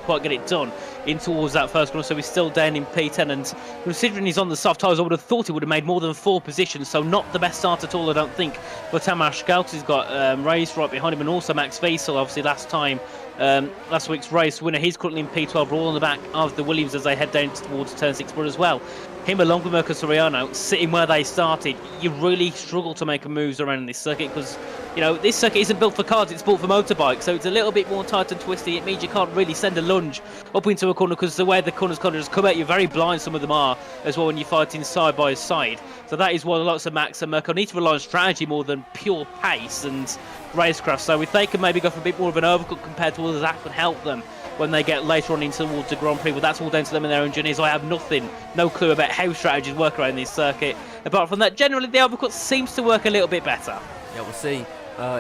quite get it done in towards that first corner. So he's still down in P10, and considering he's on the soft tyres, I would have thought he would have made more than 4 positions. So not the best start at all, I don't think. But Tamashkar, he's got Race right behind him, and also Max Wiesel, obviously last week's race winner. He's currently in P12, all on the back of the Williams as they head down towards turn 6. But as well, him along with Marco Soriano sitting where they started, you really struggle to make moves around this circuit, because You know, this circuit isn't built for cars, it's built for motorbikes, so it's a little bit more tight and twisty. It means you can't really send a lunge up into a corner because the way the corners kind of just come at you, very blind some of them are as well when you're fighting side by side. So that is why lots of Max and Merco need to rely on strategy more than pure pace and racecraft. So if they can maybe go for a bit more of an overcut compared to others, that could help them when they get later on into towards the Grand Prix. But that's all down to them and their engineers. I have no clue about how strategies work around this circuit. Apart from that, generally the overcut seems to work a little bit better. Yeah, we'll see.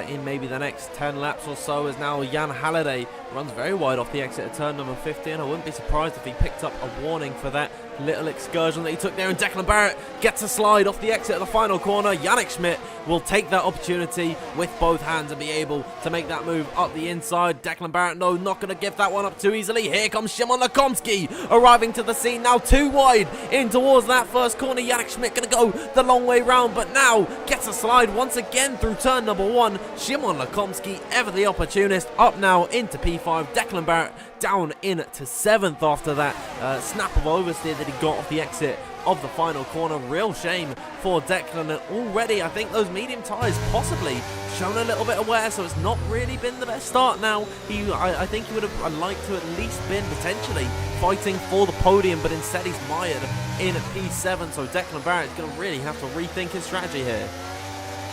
In maybe the next 10 laps or so, as now Jan Halliday runs very wide off the exit of turn number 15. I wouldn't be surprised if he picked up a warning for that little excursion that he took there, and Declan Barrett gets a slide off the exit of the final corner. Yannick Schmidt will take that opportunity with both hands and be able to make that move up the inside. Declan Barrett, no, not going to give that one up too easily. Here comes Szymon Lekomski arriving to the scene, now too wide in towards that first corner. Yannick Schmidt going to go the long way round, but now gets a slide once again through turn number 1. Szymon Lekomski, ever the opportunist, up now into P5. Declan Barrett down into 7th after that snap of oversteer that he got off the exit of the final corner. Real shame for Declan, and already I think those medium tyres possibly shown a little bit of wear, so it's not really been the best start now. I think he would have liked to at least been potentially fighting for the podium, but instead he's mired in P7, so Declan Barrett's going to really have to rethink his strategy here.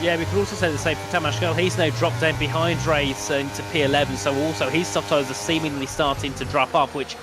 Yeah, we could also say the same for Tamas Girl. He's now dropped down behind Race into P11, so also his soft tyres are seemingly starting to drop off, which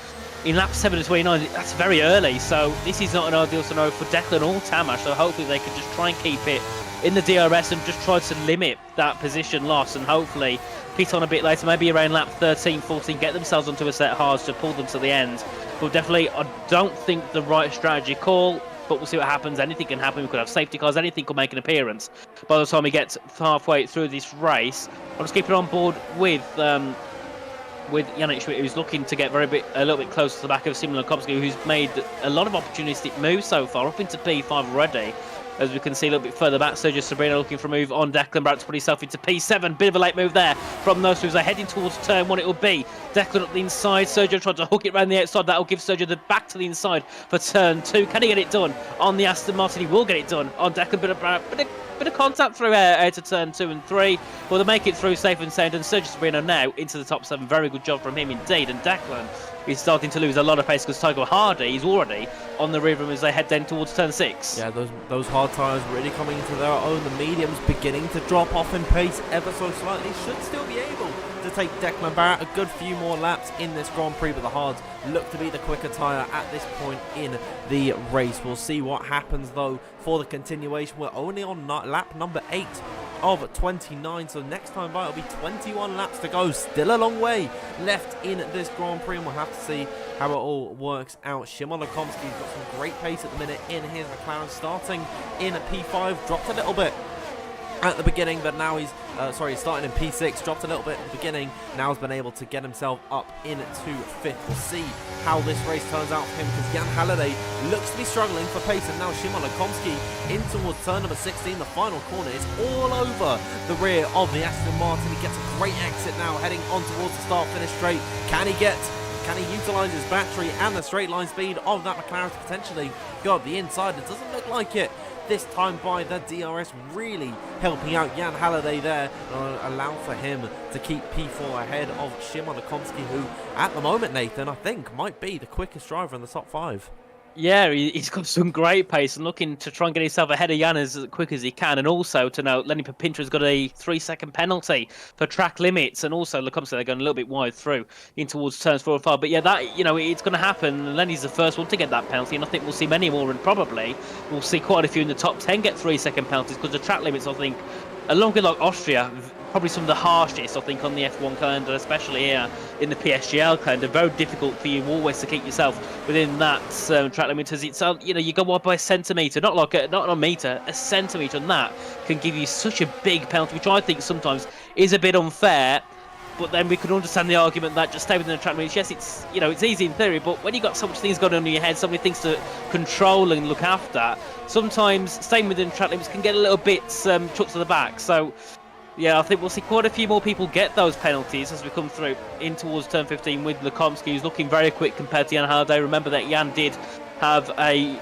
in lap 7 of 29, that's very early. So this is not an ideal scenario for Declan or Tamas, so hopefully they can just try and keep it in the DRS and just try to limit that position loss, and hopefully pit on a bit later, maybe around lap 13, 14, get themselves onto a set of hards to pull them to the end. But definitely, I don't think the right strategy call. But we'll see what happens. Anything can happen. We could have safety cars. Anything could make an appearance. By the time we get halfway through this race, I'm just keeping on board with Yannick Schmidt, who's looking to get a little bit closer to the back of Szymon Lekomski, who's made a lot of opportunistic moves so far, up into P5 already. As we can see a little bit further back, Sergio Sabrina looking for a move on Declan Barrett to put himself into P7. Bit of a late move there from those moves. They're heading towards turn 1. It will be Declan up the inside. Sergio tried to hook it around the outside. That will give Sergio the back to the inside for turn 2. Can he get it done on the Aston Martin? He will get it done on Declan Barrett. Bit of contact through out of turn 2 and 3. Well, they make it through safe and sound, and Sergio Sabrina now into the top 7. Very good job from him indeed. And Declan is starting to lose a lot of pace because Tycho Hardy is already on the rear of him as they head down towards turn 6. Yeah, those hard tyres really coming into their own. The mediums beginning to drop off in pace ever so slightly. Should still be able to take Declan Barrett a good few more laps in this Grand Prix, but the hards look to be the quicker tyre at this point in the race. We'll see what happens though for the continuation. We're only on lap number 8 of 29, so next time by it'll be 21 laps to go. Still a long way left in this Grand Prix, and we'll have to see how it all works out. Szymon Lekomski's got some great pace at the minute in his McLaren, starting in P5, dropped a little bit at the beginning, but now he's starting in P6, dropped a little bit at the beginning, now has been able to get himself up into 5th. We'll see how this race turns out for him, because Jan Halliday looks to be struggling for pace, and now Szymon Lekomski in towards turn number 16, the final corner is all over the rear of the Aston Martin. He gets a great exit now, heading on towards the start-finish straight. Can he utilise his battery and the straight line speed of that McLaren to potentially go up the inside? It doesn't look like it this time by the DRS, really helping out Jan Halliday there, allow for him to keep P4 ahead of Szymon Lekomski, who at the moment, Nathan, I think might be the quickest driver in the top 5. Yeah, he's got some great pace and looking to try and get himself ahead of Jan as quick as he can. And also to note, Lenny Papintra's got a 3-second penalty for track limits. And also, Lekomski, they're going a little bit wide through in towards turns 4 and 5. But yeah, that, it's going to happen. Lenny's the first one to get that penalty. And I think we'll see many more. And probably we'll see quite a few in the top 10 get 3-second penalties, because the track limits, I think, along with like Austria, probably some of the harshest, I think, on the F1 calendar, especially here in the PSGL calendar. Very difficult for you always to keep yourself within that track limit, because it's you go wide by a centimetre, not a metre, a centimetre, and that can give you such a big penalty, which I think sometimes is a bit unfair. But then we could understand the argument that just stay within the track limits. Yes, it's it's easy in theory, but when you've got so much things going on in your head, so many things to control and look after, sometimes staying within track limits can get a little bit chucked to the back. So yeah, I think we'll see quite a few more people get those penalties as we come through in towards turn 15 with Lekomski, who's looking very quick compared to Jan Halliday. Remember that Jan did have a,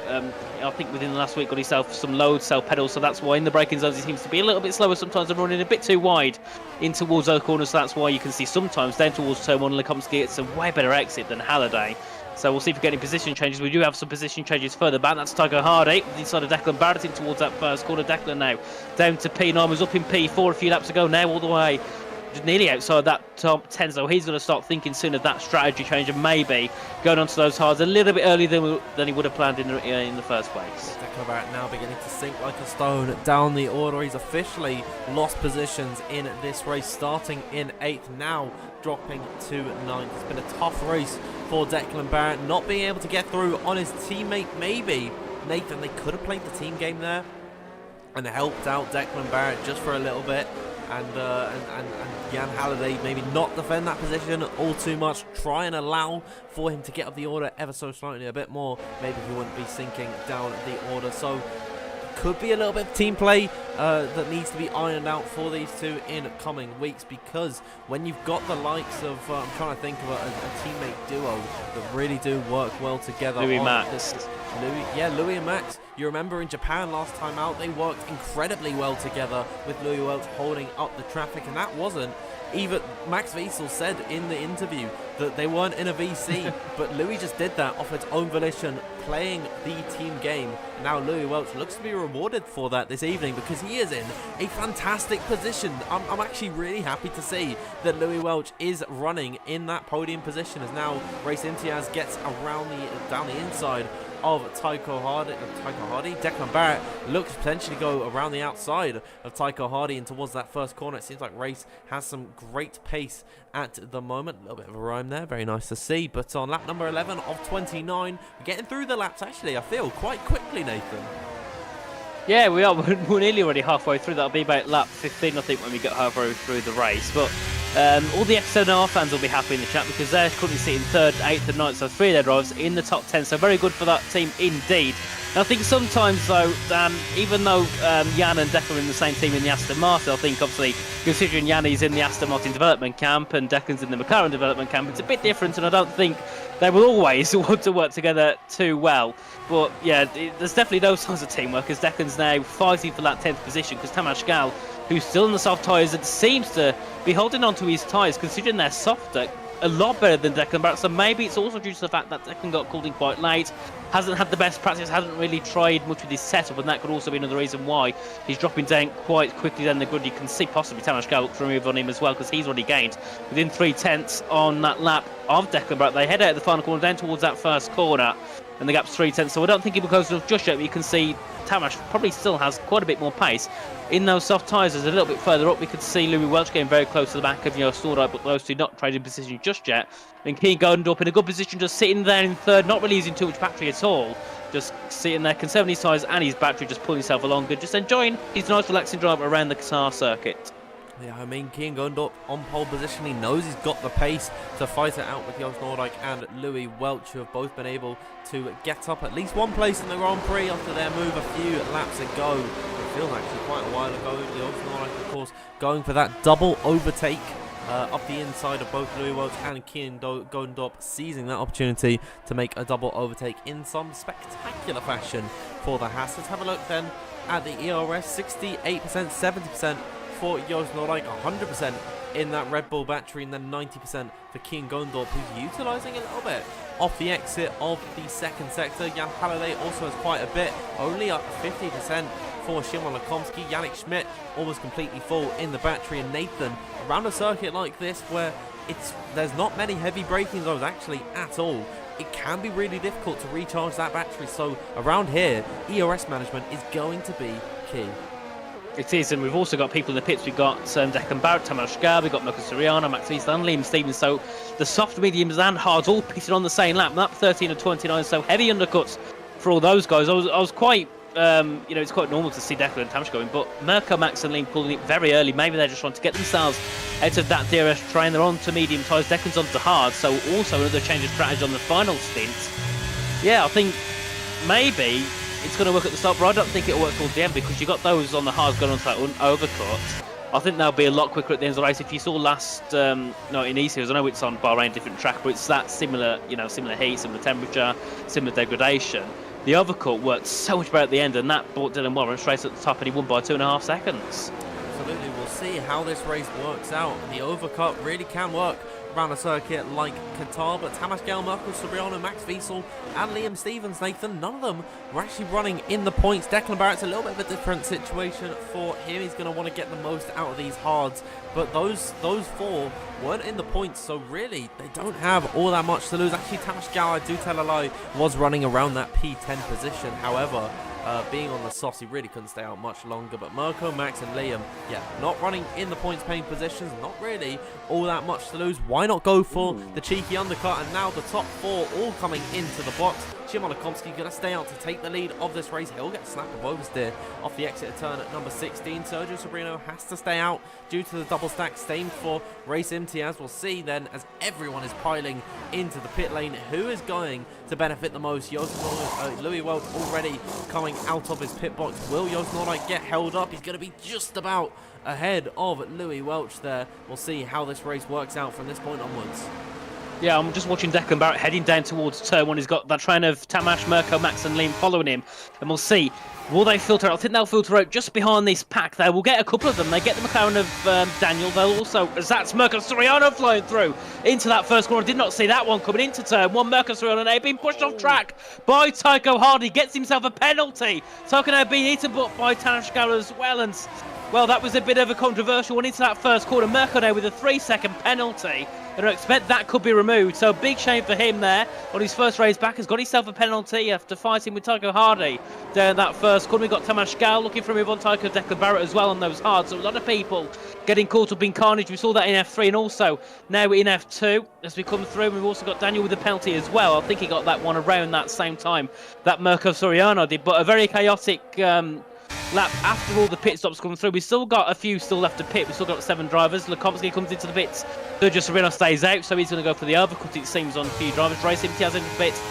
I think within the last week got himself some load cell pedals, so that's why in the braking zones he seems to be a little bit slower sometimes and running a bit too wide in towards those corners, so that's why you can see sometimes down towards turn 1 Lekomsky it's a way better exit than Halliday. So we'll see if we get any position changes. We do have some position changes further back. That's Tycho Hardy inside of Declan Barrett in towards that first corner. Declan now down to P9, was up in P4 a few laps ago, now all the way just nearly outside that top 10, so he's going to start thinking soon of that strategy change and maybe going onto those hards a little bit earlier than he would have planned in the first place. Declan Barrett now beginning to sink like a stone down the order. He's officially lost positions in this race, starting in 8th, now dropping to 9th. It's been a tough race for Declan Barrett, not being able to get through on his teammate. Maybe Nathan, they could have played the team game there and helped out Declan Barrett just for a little bit. And Jan Halliday maybe not defend that position all too much, try and allow for him to get up the order ever so slightly a bit more. Maybe he wouldn't be sinking down the order. So could be a little bit of team play that needs to be ironed out for these two in coming weeks, because when you've got the likes of, I'm trying to think of a teammate duo that really do work well together. Louis Max. Louis and Max. You remember in Japan last time out, they worked incredibly well together with Louis Welch holding up the traffic, and that wasn't even, Max Wiesel said in the interview that they weren't in a VC, but Louis just did that off its own volition, playing the team game. Now Louis Welch looks to be rewarded for that this evening, because he is in a fantastic position. I'm actually really happy to see that Louis Welch is running in that podium position, as now Race Imtiaz gets around down the inside of Tycho Hardy. Declan Barrett looks to potentially go around the outside of Tycho Hardy and towards that first corner. It seems like Race has some great pace at the moment. A little bit of a rhyme there, very nice to see. But on lap number 11 of 29, we're getting through the laps actually, I feel, quite quickly, Nathan. Yeah, we are. We're nearly already halfway through. That'll be about lap 15, I think, when we get halfway through the race. But all the F7R fans will be happy in the chat, because they're currently sitting 3rd, 8th and 9th, so 3 of their drivers in the top 10. So very good for that team indeed. And I think sometimes, though, even though Jan and Declan are in the same team in the Aston Martin, I think obviously considering Jan is in the Aston Martin development camp and Declan's in the McLaren development camp, it's a bit different, and I don't think they will always want to work together too well. But yeah, there's definitely those signs of teamwork, as Declan's now fighting for that 10th position, because Tamas Gal, who's still in the soft tyres and seems to be holding on to his tyres, considering they're softer, a lot better than Declan Barrett. So maybe it's also due to the fact that Declan got called in quite late, hasn't had the best practice, hasn't really tried much with his setup, and that could also be another reason why he's dropping down quite quickly than the good. You can see possibly Tamas Gal look for a move on him as well, because he's already gained within 3/10 on that lap of Declan Barrett. They head out of the final corner down towards that first corner, and the gap's 3/10, so I don't think he will go just yet, but you can see Tamas probably still has quite a bit more pace in those soft tyres. As a little bit further up, we could see Louis Welch getting very close to the back of Stordijk, but those two not trading position just yet. And Keane going up in a good position, just sitting there in 3rd, not really using too much battery at all, just sitting there, conserving his tyres and his battery, just pulling himself along and just enjoying his nice relaxing drive around the Qatar circuit. Yeah, I mean, Keane Gundorp on pole position. He knows he's got the pace to fight it out with Jos Nordijk and Louis Welch, who have both been able to get up at least one place in the Grand Prix after their move a few laps ago. It feels actually quite a while ago. Jos Nordijk, of course, going for that double overtake up the inside of both Louis Welch and Keane Gundorp, seizing that opportunity to make a double overtake in some spectacular fashion for the Haas. Let's have a look then at the ERS. 68%, 70% for Jos Nordijk, 100% in that Red Bull battery, and then 90% for Keane Gundorp, who's utilising a little bit off the exit of the second sector. Jan Halliday also has quite a bit, only up 50% for Szymon Lekomsky. Yannick Schmidt almost completely full in the battery, and Nathan, around a circuit like this where there's not many heavy braking zones actually at all, it can be really difficult to recharge that battery. So around here, ERS management is going to be key. It is, and we've also got people in the pits. We've got Declan Barrett, Tamas Gal, we've got Marcus Soriano, Max Wiesel and Liam Stevens. So the soft, mediums and hards all pitted on the same lap. Lap 13 and 29, so heavy undercuts for all those guys. I was quite, it's quite normal to see Declan and Tamas going, but Mirko, Max and Liam pulling it very early. Maybe they're just trying to get themselves out of that DRS train. They're on to medium tyres, Declan's on to hard, so also another change of strategy on the final stint. Yeah, I think maybe it's going to work at the start, but I don't think it'll work towards the end, because you got those on the hards going on to that overcut. I think they'll be a lot quicker at the end of the race. If you saw last, no, in E-Series, I know it's on Bahrain, different track, but it's that similar, similar heat, similar temperature, similar degradation. The overcut worked so much better at the end, and that brought Dylan Warren straight at the top, and he won by 2.5 seconds. Absolutely, we'll see how this race works out. The overcut really can work around a circuit like Qatar, but Tamas Gale, Marcos Soriano, Max Wiesel and Liam Stevens, Nathan, none of them were actually running in the points. Declan Barrett's a little bit of a different situation for him. He's going to want to get the most out of these hards, but those four weren't in the points, so really they don't have all that much to lose. Actually, Tamas Gale, I do tell a lie, was running around that P10 position. However, being on the sauce, he really couldn't stay out much longer. But Mirko, Max and Liam, yeah, not running in the points paying positions, not really all that much to lose. Why not go for the cheeky undercut? And now the top four all coming into the box. Szymon Okomski going to stay out to take the lead of this race. He'll get a snap of oversteer off the exit turn at number 16. Sergio Sobrino has to stay out due to the double stack. Same for Race Imtiaz. We'll see then as everyone is piling into the pit lane who is going to benefit the most. Louis Welch already coming out of his pit box. Will Joost Noordijk get held up? He's going to be just about ahead of Louis Welch there. We'll see how this race works out from this point onwards. Yeah, I'm just watching Declan Barrett heading down towards turn one. He's got that train of Tamas, Mirko, Max and Liam following him. And we'll see. Will they filter out? I think they'll filter out just behind this pack there. We'll get a couple of them. They get the McLaren of Daniel. They'll also, as that's Mirko Soriano flying through into that first corner. I did not see that one coming into turn one. Mirko Soriano now being pushed off track by Tycho Hardy. Gets himself a penalty. Tycho now being eaten by Tamas Gale as well. And, well, that was a bit of a controversial one into that first corner. Mirko now with a 3-second penalty. And I expect that could be removed. So big shame for him there on his first race back. Has got himself a penalty after fighting with Tycho Hardy down that first corner. We've got Tamas Gale looking for a move on Tycho Declan Barrett as well on those hards. So a lot of people getting caught up in carnage. We saw that in F3 and also now in F2 as we come through. We've also got Daniel with a penalty as well. I think he got that one around that same time that Mirko Soriano did. But a very chaotic lap after all the pit stops come through. We've still got a few still left to pit. We've still got 7 drivers. Lukomski comes into the pits. Sergio Sobrino stays out, so he's going to go for the overcut, it seems, on a few drivers. Race Imtiaz into the pits.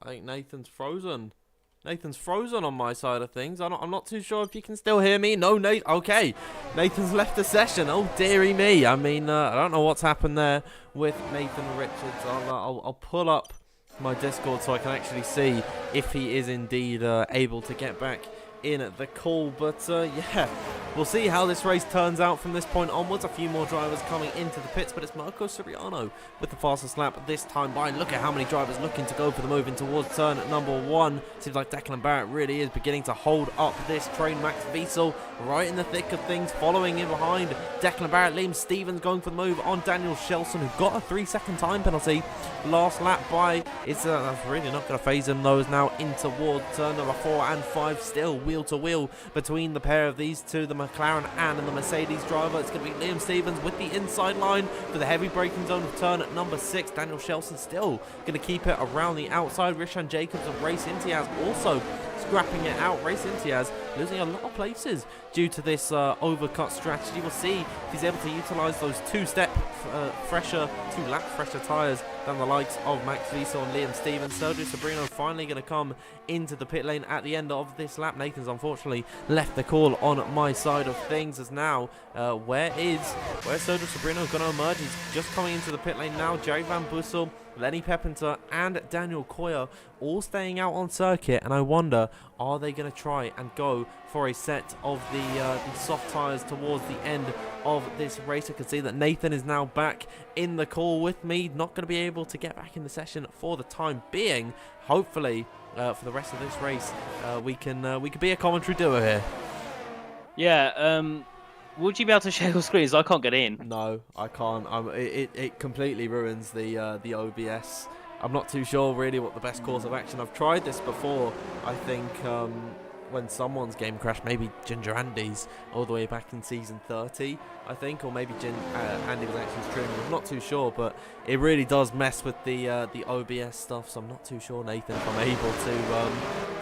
I think Nathan's frozen. Nathan's frozen on my side of things. I'm not too sure if you can still hear me. No, Nate. Okay. Nathan's left the session. Oh, dearie me. I mean, I don't know what's happened there with Nathan Richards. I'll pull up my Discord so I can actually see if he is indeed able to get back in the call. But yeah, we'll see how this race turns out from this point onwards. A few more drivers coming into the pits, but it's Mirko Soriano with the fastest lap this time by. Look at how many drivers looking to go for the move in towards turn number 1. Seems like Declan Barrett really is beginning to hold up this train. Max Wiesel right in the thick of things, following in behind Declan Barrett. Liam Stevens going for the move on Daniel Shelson, who got a 3-second time penalty last lap by. It's that's really not going to phase him. Those now in towards turn number 4 and 5, still wheel to wheel between the pair of these two, the McLaren and the Mercedes driver. It's going to be Liam Stevens with the inside line for the heavy braking zone of turn at number 6. Daniel Shelson still going to keep it around the outside. Rishan Jacobs of Race Imtiaz also scrapping it out. Race Imtiaz losing a lot of places due to this overcut strategy. We'll see if he's able to utilize those 2-lap fresher tyres than the likes of Max Wiesel and Liam Stevens. Sergio Sobrino finally going to come into the pit lane at the end of this lap. Nathan's unfortunately left the call on my side of things, as now where's Sergio Sobrino going to emerge? He's just coming into the pit lane now. Jerry Van Bussel, Lenny Pepinter and Daniel Koyer all staying out on circuit, and I wonder, are they going to try and go for a set of the soft tyres towards the end of this race? I can see that Nathan is now back in the call with me, not going to be able to get back in the session for the time being. Hopefully for the rest of this race we can be a commentary duo here. Yeah, would you be able to share your screens? I can't get in. No, I can't. It completely ruins the OBS. I'm not too sure really what the best course of action. I've tried this before, I think, when someone's game crashed, maybe Ginger Andy's, all the way back in season 30, I think, or maybe Andy was actually streaming. I'm not too sure, but it really does mess with the OBS stuff. So I'm not too sure, Nathan, if I'm able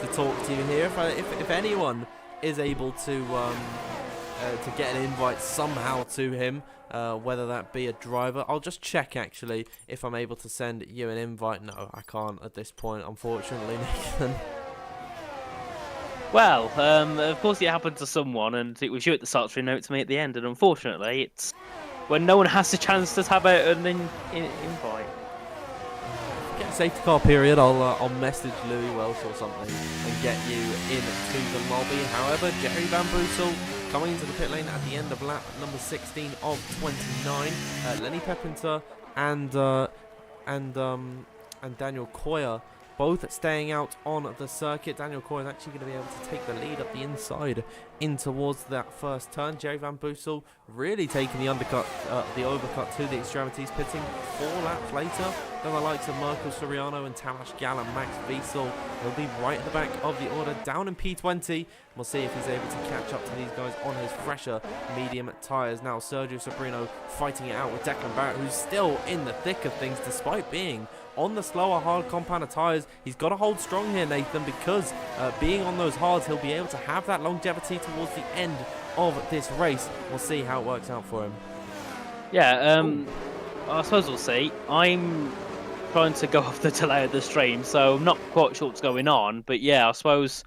to talk to you here. If anyone is able to get an invite somehow to him, whether that be a driver. I'll just check actually if I'm able to send you an invite. No, I can't at this point, unfortunately, Nathan. Well, of course it happened to someone, and it was you at the start, now it's me at the end, and unfortunately, it's when no one has the chance to have an invite. Get a safety car period. I'll message Louis Welsh or something and get you into the lobby. However, Jerry Van Boosel coming into the pit lane at the end of lap number 16 of 29. Lenny Pepinter and Daniel Coyer both staying out on the circuit. Daniel Coyer is actually going to be able to take the lead up the inside in towards that first turn. Jerry Van Boosel really taking the overcut to the extremities, pitting 4 laps later than the likes of Mirko Soriano and Tamas Gal and Max Wiesel. He'll be right at the back of the order, down in P20. We'll see if he's able to catch up to these guys on his fresher medium tyres. Now Sergio Sobrino fighting it out with Declan Barrett, who's still in the thick of things despite being on the slower hard compounder tyres. He's got to hold strong here, Nathan, because being on those hards, he'll be able to have that longevity towards the end of this race. We'll see how it works out for him. Yeah, I suppose we'll see. I'm trying to go off the delay of the stream, so I'm not quite sure what's going on. But yeah, I suppose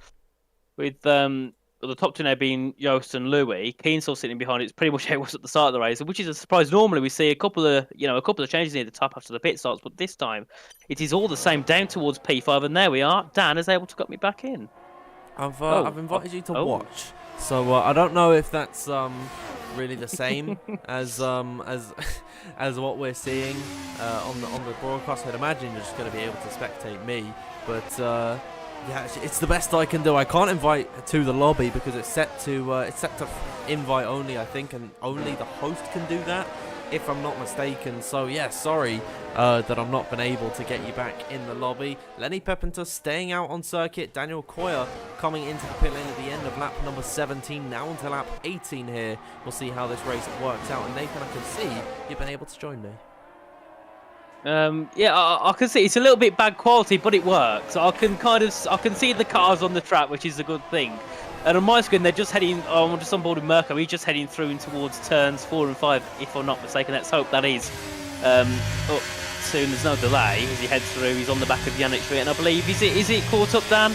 with the top two now being Joost and Louis, Keane still sitting behind. It's pretty much how it was at the start of the race, which is a surprise. Normally we see a couple of changes near the top after the pit starts, but this time it is all the same down towards P5, and there we are. Dan is able to get me back in. I've invited you to watch, so I don't know if that's really the same as what we're seeing on the broadcast. I'd imagine you're just going to be able to spectate me, but. Yeah, it's the best I can do. I can't invite to the lobby because it's set to invite only, I think, and only the host can do that, if I'm not mistaken. So yeah, sorry that I've not been able to get you back in the lobby. Lenny Pepinter staying out on circuit. Daniel Coyer coming into the pit lane at the end of lap number 17, now until lap 18 here. We'll see how this race works out. And Nathan, I can see you've been able to join me. Yeah, I can see it's a little bit bad quality, but it works. I can see the cars on the track, which is a good thing. And on my screen, they're just heading. I'm just on board with Mirko. He's just heading through in towards turns 4 and 5, if I'm not mistaken. Let's hope that is up soon. There's no delay as he heads through. He's on the back of Yannick Schmidt, and I believe is it caught up, Dan?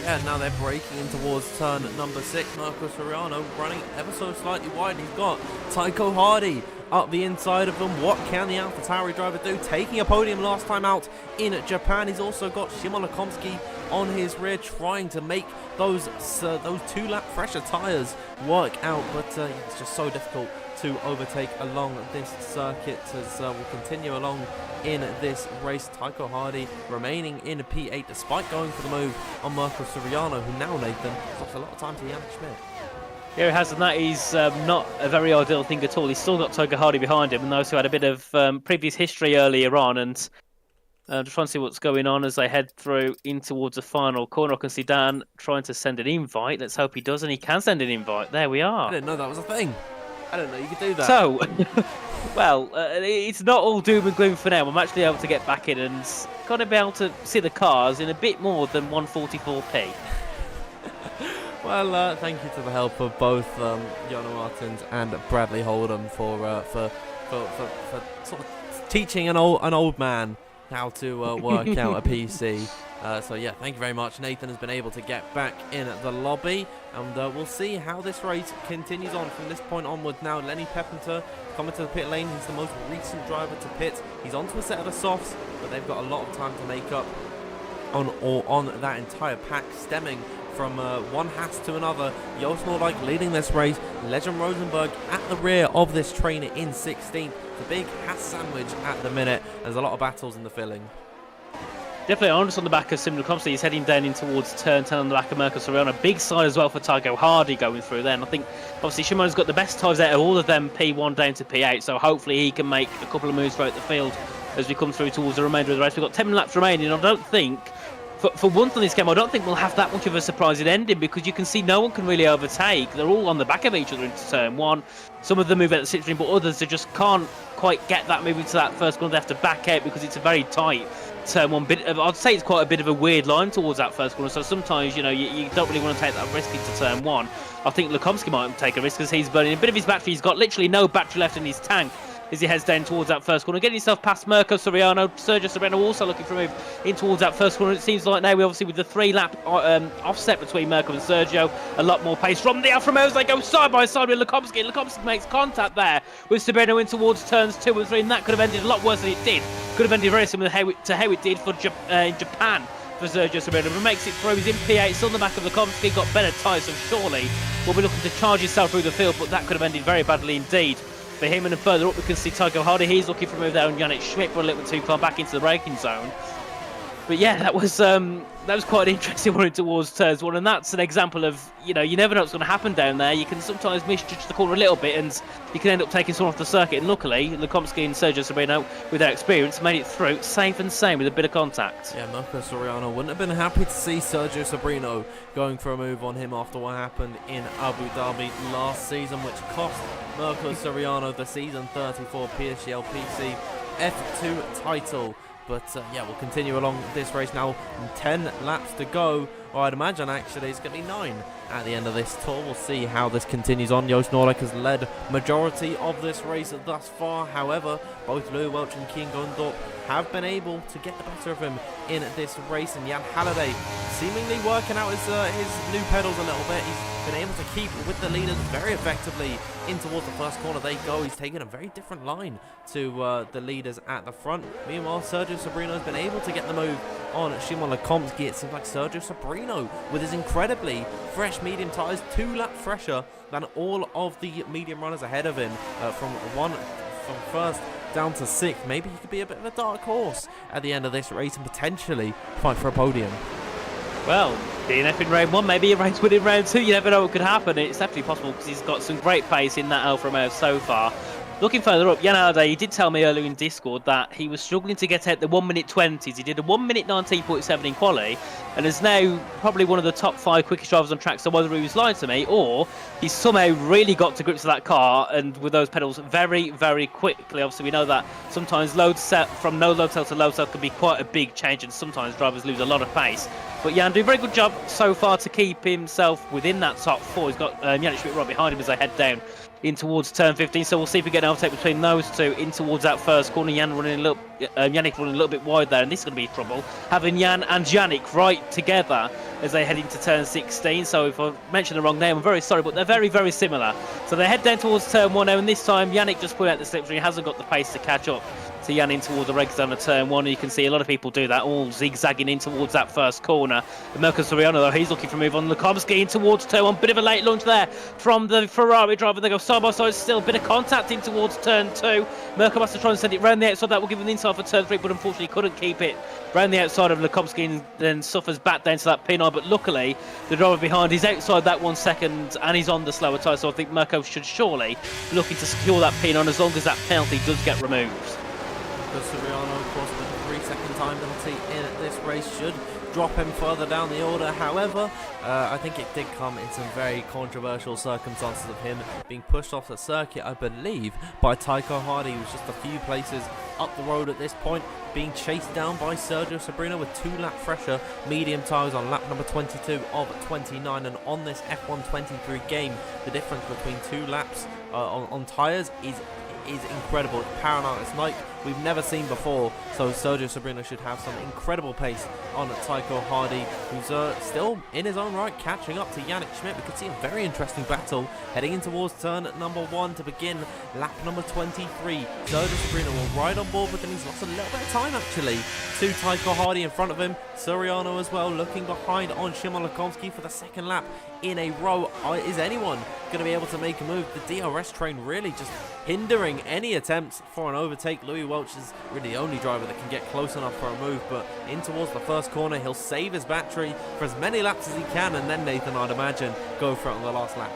Yeah, now they're braking in towards turn number 6. Mirko Soriano running ever so slightly wide. He's got Tycho Hardy up the inside of them. What can the AlphaTauri driver do? Taking a podium last time out in Japan. He's also got Szymon Lekomski on his rear, trying to make those 2-lap fresher tyres work out. But it's just so difficult to overtake along this circuit as we'll continue along in this race. Tycho Hardy remaining in a P8 despite going for the move on Mirko Soriano, who now, Nathan, has lost a lot of time to Yannick Schmidt. Yeah, he has, and that is not a very ideal thing at all. He's still got Tycho Hardy behind him, and those who had a bit of previous history earlier on, and just trying to see what's going on as they head through in towards the final corner. I can see Dan trying to send an invite. Let's hope he does, and he can send an invite. There we are. I didn't know that was a thing. I didn't know you could do that. So, well, it's not all doom and gloom for now. I'm actually able to get back in and got to be able to see the cars in a bit more than 144p. Well, thank you to the help of both Jono Martins and Bradley Holdham for sort of teaching an old man how to work out a PC. So yeah, thank you very much. Nathan has been able to get back in the lobby, and we'll see how this race continues on from this point onward. Now Lenny Pepinter coming to the pit lane. He's the most recent driver to pit. He's onto a set of the softs, but they've got a lot of time to make up on that entire pack, stemming from one Haas to another. Joost Noordijk leading this race. Legend Rosenberg at the rear of this train in 16th. The big Haas sandwich at the minute. There's a lot of battles in the filling. Definitely, I'm just on the back of Szymon Lekomski. He's heading down in towards turn 10 on the back of Mirko Soriano. Big side as well for Tycho Hardy going through there. And I think, obviously, Szymon's got the best times out of all of them, P1 down to P8. So hopefully he can make a couple of moves throughout the field as we come through towards the remainder of the race. We've got 10 laps remaining. I don't think, for once on this game, I don't think we'll have that much of a surprising ending, because you can see no one can really overtake. They're all on the back of each other into turn 1. Some of them move out the slipstream, but others they just can't quite get that move into that first corner. They have to back out because it's a very tight turn 1 bit. I'd say it's quite a bit of a weird line towards that first corner. So sometimes, you don't really want to take that risk into turn 1. I think Lekomski might take a risk because he's burning a bit of his battery. He's got literally no battery left in his tank as he heads down towards that first corner. Getting himself past Mirko Soriano. Sergio Soriano also looking for a move in towards that first corner. It seems like now we obviously with the 3-lap offset between Mirko and Sergio, a lot more pace from the Alfa Romeos. They go side by side with Lukomski. Lukomski makes contact there with Soriano in towards turns 2 and 3, and that could have ended a lot worse than it did. Could have ended very similar to how it did for Japan. For Sergio Soriano, but makes it through. He's in P8, still on the back of Lukomski, got better tyres, so surely will be looking to charge himself through the field, but that could have ended very badly indeed for him. And then further up we can see Tycho Hardy, he's looking for a move there on Yannick Schmidt for a little bit too far back into the braking zone. But yeah, that was quite an interesting one towards turns 1, and that's an example of, you never know what's going to happen down there. You can sometimes misjudge the corner a little bit, and you can end up taking someone off the circuit. And luckily, Lukomski and Sergio Soriano, with their experience, made it through safe and sound with a bit of contact. Yeah, Mirko Soriano wouldn't have been happy to see Sergio Soriano going for a move on him after what happened in Abu Dhabi last season, which cost Mirko Soriano the season 34 PSGL PC F2 title. But yeah, we'll continue along this race now. 10 laps to go. Or I'd imagine actually it's going to be 9 at the end of this tour. We'll see how this continues on. Joost Noordijk has led majority of this race thus far. However, both Louis Welch and Kian Gondorp have been able to get the better of him in this race. And Jan Halliday seemingly working out his new pedals a little bit. He's been able to keep with the leaders very effectively in towards the first corner. They go. He's taken a very different line to the leaders at the front. Meanwhile, Sergio Soriano has been able to get the move on Szymon Lukomski. It seems like Sergio Soriano, with his incredibly fresh medium tyres, 2 laps fresher than all of the medium runners ahead of him, from first down to 6th. Maybe he could be a bit of a dark horse at the end of this race and potentially fight for a podium. Well, DNF in round 1, maybe a race win in round 2. You never know what could happen. It's definitely possible because he's got some great pace in that Alfa Romeo so far. Looking further up, Jan Halliday, he did tell me earlier in Discord that he was struggling to get out the 1 minute 20s. He did a 1 minute 19.7 in quali and is now probably one of the top 5 quickest drivers on track. So whether he was lying to me or he's somehow really got to grips with that car and with those pedals very, very quickly. Obviously, we know that sometimes load set from no load cell to load cell can be quite a big change, and sometimes drivers lose a lot of pace. But Jan doing a very good job so far to keep himself within that top 4. He's got Yannick Schmidt right behind him as they head down in towards turn 15, so we'll see if we get an overtake between those two in towards that first corner. Yannick running a little bit wide there, and this is going to be trouble, having Jan and Yannick right together as they head into turn 16. So if I mentioned the wrong name, I'm very sorry, but they're very, very similar. So they head down towards turn 1 now, and this time Yannick just put out the slipstream. He hasn't got the pace to catch up to Jan in towards the red zone of turn 1. You can see a lot of people do that, all zigzagging in towards that first corner. Mirko Soriano, though, he's looking for a move on Lukomski in towards turn 1. Bit of a late launch there from the Ferrari driver. They go side by side, still a bit of contact in towards turn 2. Mirko has to try and send it round the outside. That will give him the inside for turn 3, but unfortunately couldn't keep it round the outside of Lukomski and then suffers back down to that pin eye. But luckily, the driver behind is outside that 1 second and he's on the slower tyre. So I think Mirko should surely be looking to secure that pin on as long as that penalty does get removed. Soriano, of course, with a 3-second time penalty in this race should drop him further down the order. However, I think it did come in some very controversial circumstances of him being pushed off the circuit, I believe, by Tycho Hardy, who's just a few places up the road at this point, being chased down by Sergio Soriano with 2 lap fresher medium tyres on lap number 22 of 29. And on this F1 23 game, the difference between 2 laps on tyres is incredible. It's paramount. It's like we've never seen before. So Sergio Soriano should have some incredible pace on Tycho Hardy, who's still in his own right catching up to Yannick Schmidt. We could see a very interesting battle heading in towards turn number 1 to begin lap number 23. Sergio Soriano will ride on board with him. He's lost a little bit of time actually to Tycho Hardy in front of him. Soriano as well looking behind on Szymon Lukomski for the 2nd lap in a row. Is anyone going to be able to make a move? The DRS train really just hindering any attempts for an overtake. Louis Welch is really the only driver that can get close enough for a move, but in towards the first corner, he'll save his battery for as many laps as he can, and then Nathan, I'd imagine, go for it on the last lap.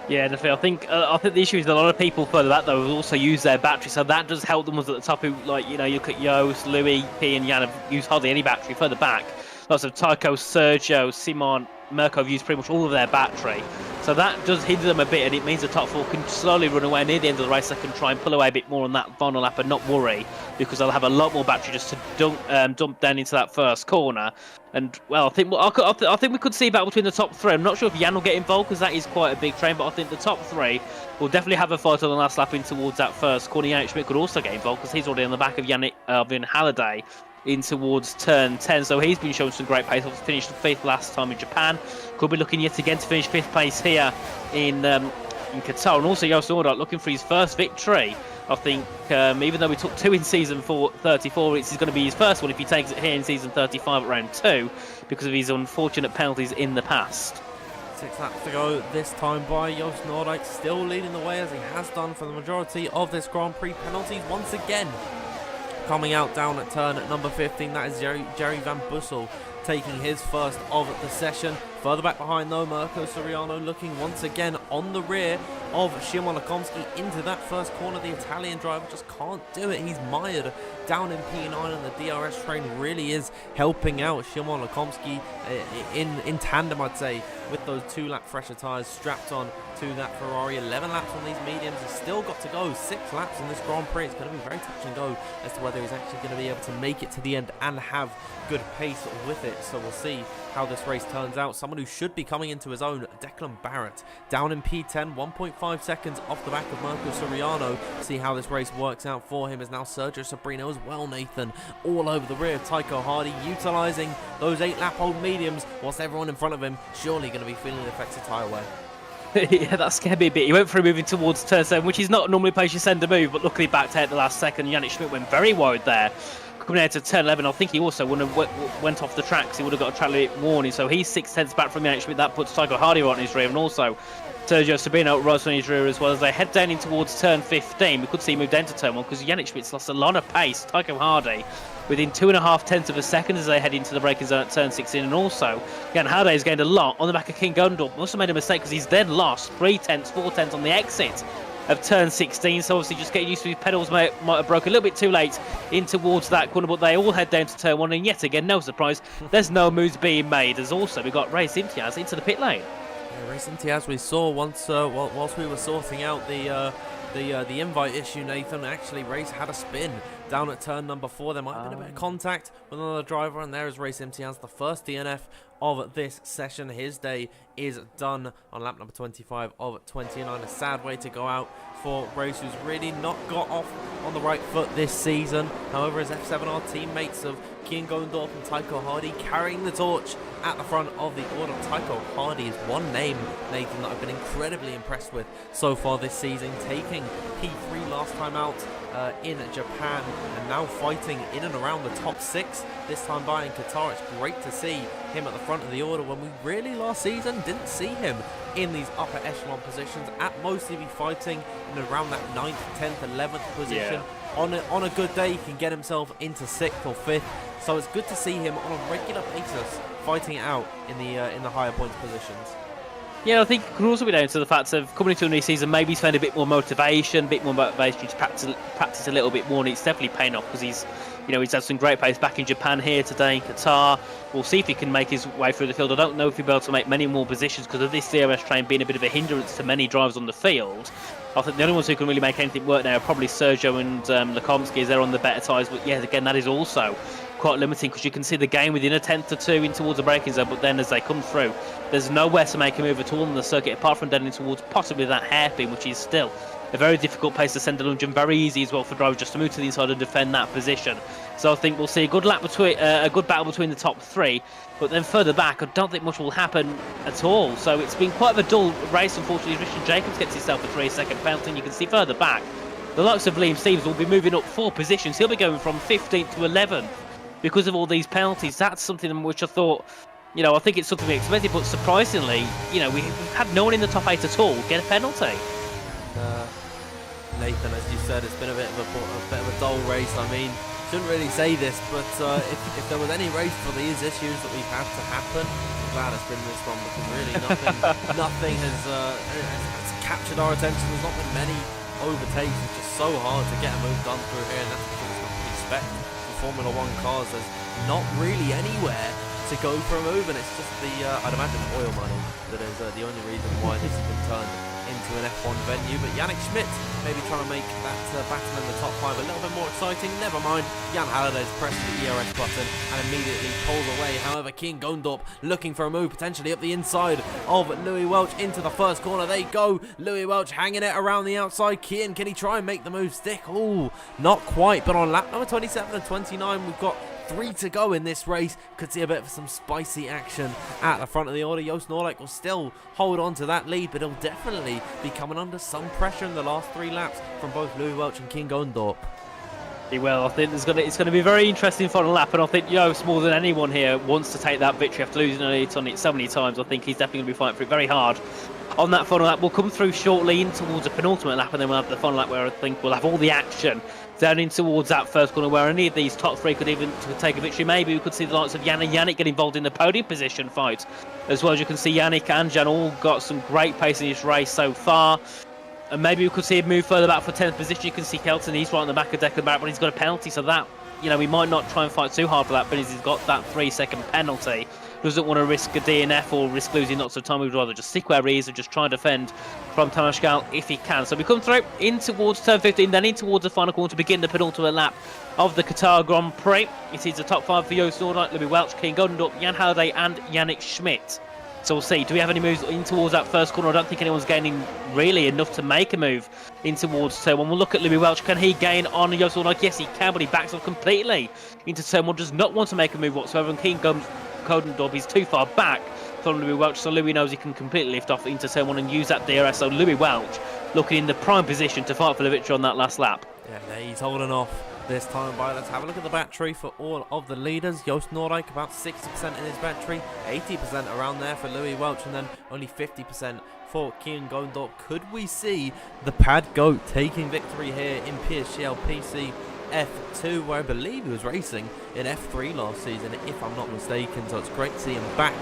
Yeah, definitely. I think the issue is a lot of people further back though also use their battery, so that does help them. Was at the top who, like, you look at Joost, Louis, P, and Jan have used hardly any battery. Further back, lots of Tycho, Sergio, Simon, Mirko have used pretty much all of their battery. So that does hinder them a bit, and it means the top 4 can slowly run away near the end of the race. They can try and pull away a bit more on that final lap and not worry, because they'll have a lot more battery just to dump down into that first corner. And well, I think we could see a battle between the top 3. I'm not sure if Jan will get involved because that is quite a big train, but I think the top 3 will definitely have a fight on the last lap in towards that first corner. Yannick Schmidt could also get involved because he's already on the back of Vin Halliday in towards turn 10, so he's been showing some great pace. Obviously finished 5th last time in Japan. Could be looking yet again to finish 5th place here in Qatar. And also Jost Nordijk looking for his first victory. I think even though we took 2 in season 34, it's going to be his first one if he takes it here in season 35 at round 2 because of his unfortunate penalties in the past. 6 laps to go this time by Jost Nordijk, still leading the way as he has done for the majority of this Grand Prix. Penalties once again coming out down at turn at number 15. That is Jerry Van Bussel taking his first of the session. Further back behind though, Mirko Soriano looking once again on the rear of Szymon Lekomski into that first corner. The Italian driver just can't do it. He's mired down in P9, and the DRS train really is helping out Szymon Lekomski in tandem, I'd say, with those 2-lap fresher tyres strapped on to that Ferrari. 11 laps on these mediums. He's still got to go 6 laps in this Grand Prix. It's going to be very touch and go as to whether he's actually going to be able to make it to the end and have good pace with it. So we'll see how this race turns out. Someone who should be coming into his own, Declan Barrett, down in P10, 1.5 seconds off the back of Mirko Soriano. See how this race works out for him. Is now Sergio Sobrino as well, Nathan, all over the rear of Tycho Hardy, utilising those 8-lap-old mediums, whilst everyone in front of him surely going to be feeling the effects of tyre wear. Yeah, that scared me a bit. He went for a moving towards turn 7, which is not normally a place you send a move, but luckily backed out at the last second. Yannick Schmidt went very wide there. Coming out to turn 11, I think he also wouldn't have went off the track because he would have got a track limit warning. So he's 6/10 back from Yannick Schmidt. That puts Tycho Hardy right on his rear, and also Sergio Sobrino right on his rear as well. As they head down in towards turn 15, we could see him move down to turn 1 because Yannick Schmidt's lost a lot of pace. Tycho Hardy within 2.5 tenths of a second as they head into the braking zone at turn 16, and also Jan Hardy has gained a lot on the back of King Gundorf. Must have made a mistake because he's then lost 3 tenths, 4 tenths on the exit of turn 16, so obviously just getting used to his pedals might have broke a little bit too late in towards that corner, but they all head down to turn 1, and yet again, no surprise, there's no moves being made. As also we got Reis Imtiaz into the pit lane. Yeah, Reis Imtiaz we saw once whilst we were sorting out the invite issue, Nathan. Actually, Reis had a spin down at turn number 4. There might have been a bit of contact with another driver, and there is Reis Imtiaz, the first DNF of this session. His day is done on lap number 25 of 29. A sad way to go out for Reis, who's really not got off on the right foot this season. However, his F7R teammates of Kian Gondorf and Tycho Hardy carrying the torch at the front of the order. Tycho Hardy is one name, Nathan, that I've been incredibly impressed with so far this season, taking P3 last time out in Japan, and now fighting in and around the top 6 this time by in Qatar. It's great to see him at the front of the order when we really last season didn't see him in these upper echelon positions. At most he'd be fighting in around that 9th, 10th, 11th position. Yeah. On a good day he can get himself into 6th or 5th, so it's good to see him on a regular basis fighting it out in the higher points positions. Yeah, I think it could also be down to the fact of coming into a new season, maybe he's found a bit more motivation to practice a little bit more, and it's definitely paying off because he's had some great pace back in Japan, here today in Qatar. We'll see if he can make his way through the field. I don't know if he'll be able to make many more positions because of this DRS train being a bit of a hindrance to many drivers on the field. I think the only ones who can really make anything work now are probably Sergio and Lekomski, as they're on the better tyres. But yeah, again, that is also quite limiting because you can see the game within a tenth or two in towards the braking zone, but then as they come through, there's nowhere to make a move at all on the circuit apart from down towards possibly that hairpin, which is still a very difficult place to send a lunge and very easy as well for drivers just to move to the inside and defend that position. So I think we'll see a good battle between the top 3, but then further back, I don't think much will happen at all. So it's been quite a dull race, unfortunately. Richard Jacobs gets himself a 3-second penalty, and you can see further back, the likes of Liam Stevens will be moving up 4 positions. He'll be going from 15th to 11th because of all these penalties. That's something which I thought, I think it's something we expected, but surprisingly, we've had no one in the top 8 at all get a penalty. Nathan, as you said, it's been a bit of a dull race. I mean, shouldn't really say this, but if there was any race for these issues that we've had to happen, I'm glad it's been this one, because really nothing has captured our attention. There's not been many overtakes. It's just so hard to get a move done through here, and that's what we expect from Formula 1 cars. There's not really anywhere to go for a move, and it's just the, I'd imagine, oil money that is the only reason why this has been turned into an F1 venue. But Yannick Schmidt maybe trying to make that battle in the top 5 a little bit more exciting. Never mind, Jan Halliday's pressed the ERS button and immediately pulls away. However, Kian Gondorp looking for a move potentially up the inside of Louis Welch into the first corner. They go. Louis Welch hanging it around the outside. Kian, can he try and make the move stick? Oh, not quite. But on lap number 27 and 29, we've got 3 to go in this race. Could see a bit of some spicy action at the front of the order. Joost Noordijk will still hold on to that lead, but he'll definitely be coming under some pressure in the last 3 laps from both Louis Welch and Kian Gondorp. He will. I think it's going to be a very interesting final lap, and I think Joost, more than anyone here, wants to take that victory after losing on it so many times. I think he's definitely going to be fighting for it very hard on that final lap. We'll come through shortly in towards the penultimate lap, and then we'll have the final lap where I think we'll have all the action down in towards that first corner where any of these top 3 could even take a victory. Maybe we could see the likes of Jan and Yannick get involved in the podium position fight as well. As you can see, Yannick and Jan all got some great pace in this race so far. And maybe we could see him move further back for 10th position. You can see Kelton, he's right on the back of Declan Barrett, but he's got a penalty, so that, you know, we might not try and fight too hard for that, but he's got that 3-second penalty. Doesn't want to risk a DNF or risk losing lots of time. We'd rather just stick where he is and just try and defend from Tamas Gal if he can. So we come through in towards turn 15, then in towards the final corner to begin the penultimate lap of the Qatar Grand Prix. It is the top 5 for Joost Noordijk, Louis Welch, Kian Gondorp, Jan Halliday and Yannick Schmidt. So we'll see. Do we have any moves in towards that first corner? I don't think anyone's gaining really enough to make a move in towards turn 1. We'll look at Louis Welch. Can he gain on Joost Noordijk? Yes, he can, but he backs off completely into turn 1. Does not want to make a move whatsoever. And Kian Gondorp is too far back from Louis Welch, so Louis knows he can completely lift off into turn 1 and use that DRS. So Louis Welch looking in the prime position to fight for the victory on that last lap. Yeah, he's holding off this time by. Let's have a look at the battery for all of the leaders. Joost Noordijk about 60% in his battery, 80% around there for Louis Welch, and then only 50% for Kian Gondorp. Could we see the Pad Goat taking victory here in PSGL PC F2, where I believe he was racing in F3 last season, if I'm not mistaken? So it's great to see him back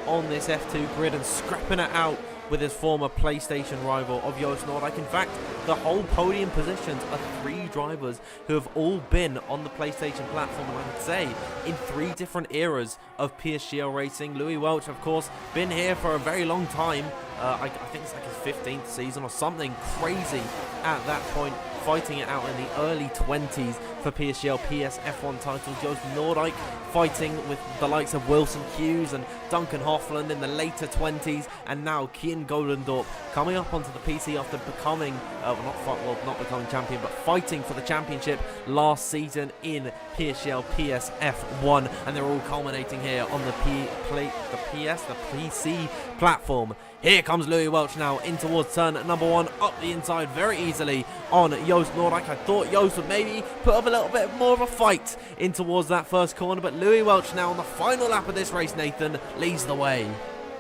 on this F2 grid and scrapping it out with his former PlayStation rival of Joost Noordijk. In fact, the whole podium positions are 3 drivers who have all been on the PlayStation platform, and I would say in 3 different eras of PSGL racing. Louis Welch, of course, been here for a very long time. I think it's like his 15th season or something crazy at that point, fighting it out in the early 20s for PSGL PS F1 titles. Joost Noordijk fighting with the likes of Wilson Hughes and Duncan Hoffland in the later 20s, and now Kian Gondorp coming up onto the PC after becoming, not becoming champion, but fighting for the championship last season in PSGL PS F1, and they're all culminating here on the PC platform. Here comes Louis Welch now in towards turn number 1, up the inside very easily on Joost Noordijk. I thought Joost would maybe put up a little bit more of a fight in towards that first corner, but Louis Welch now on the final lap of this race, Nathan, leads the way.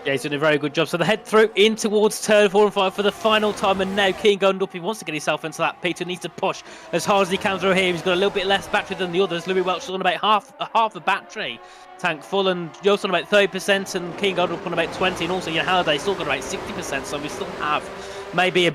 Yeah, he's doing a very good job. So they head through in towards turn 4 and 5 for the final time, and now Kian Gondorp, he wants to get himself into that P2, needs to push as hard as he can through here. He's got a little bit less battery than the others. Louis Welch is on about half a battery tank full, and Joost on about 30%, and Kian Gondorp on about 20%, and also Jan Halliday still got about 60%, so we still have maybe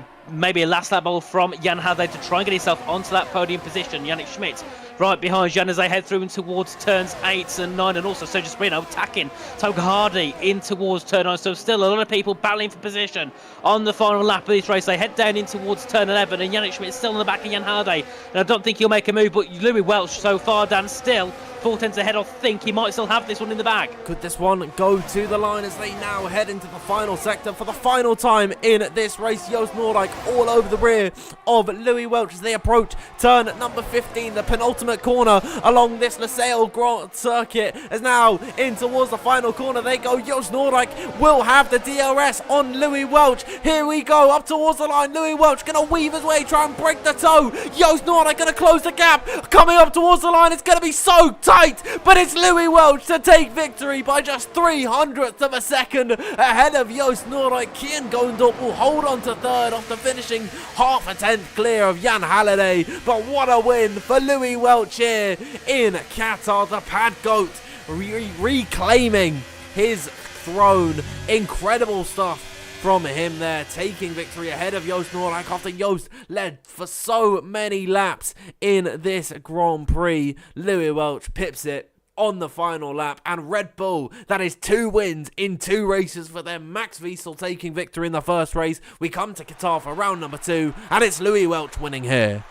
a last lap ball from Jan Halliday to try and get himself onto that podium position. Yannick Schmidt right behind Jan as they head through in towards turns 8 and 9, and also Sergio Sprino attacking Toga Hardy in towards turn 9. So still a lot of people battling for position on the final lap of this race. They head down in towards turn 11, and Yannick Schmidt still on the back of Jan Halliday, and I don't think he'll make a move, but Louis Welch so far, Dan, still 4 tenths ahead. I think he might still have this one in the bag. Could this one go to the line as they now head into the final sector for the final time in this race? Joost Noordijk all over the rear of Louis Welch as they approach turn number 15, the penultimate corner along this Losail Grand Circuit. As now in towards the final corner they go. Joost Noordijk will have the DRS on Louis Welch. Here we go, up towards the line. Louis Welch going to weave his way, try and break the toe. Joost Noordijk going to close the gap. Coming up towards the line, it's going to be so tight, but it's Louis Welch to take victory by just 300ths of a second ahead of Joost Noordijk. Kian Gondorp will hold on to third after finishing half a tenth clear of Jan Halliday, but what a win for Louis Welch here in Qatar. The Pad Goat reclaiming his throne. Incredible stuff from him there, taking victory ahead of Joost Noordijk after Joost led for so many laps in this Grand Prix. Louis Welch pips it on the final lap, and Red Bull, that is 2 wins in 2 races for them. Max Wiesel taking victory in the first race. We come to Qatar for round number 2, and it's Louis Welch winning here.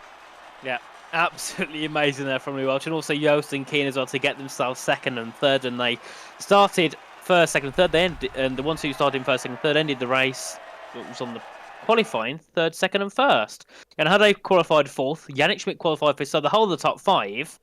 Yeah, absolutely amazing there from Louis Welch, and also Joost and Keane as well to get themselves second and third, and they started first, second, third. They ended, and the ones who started in first, second, third ended the race. It was on the qualifying third, second, and first. And had they qualified fourth, Yannick Schmidt qualified fifth. So the whole of the top 5,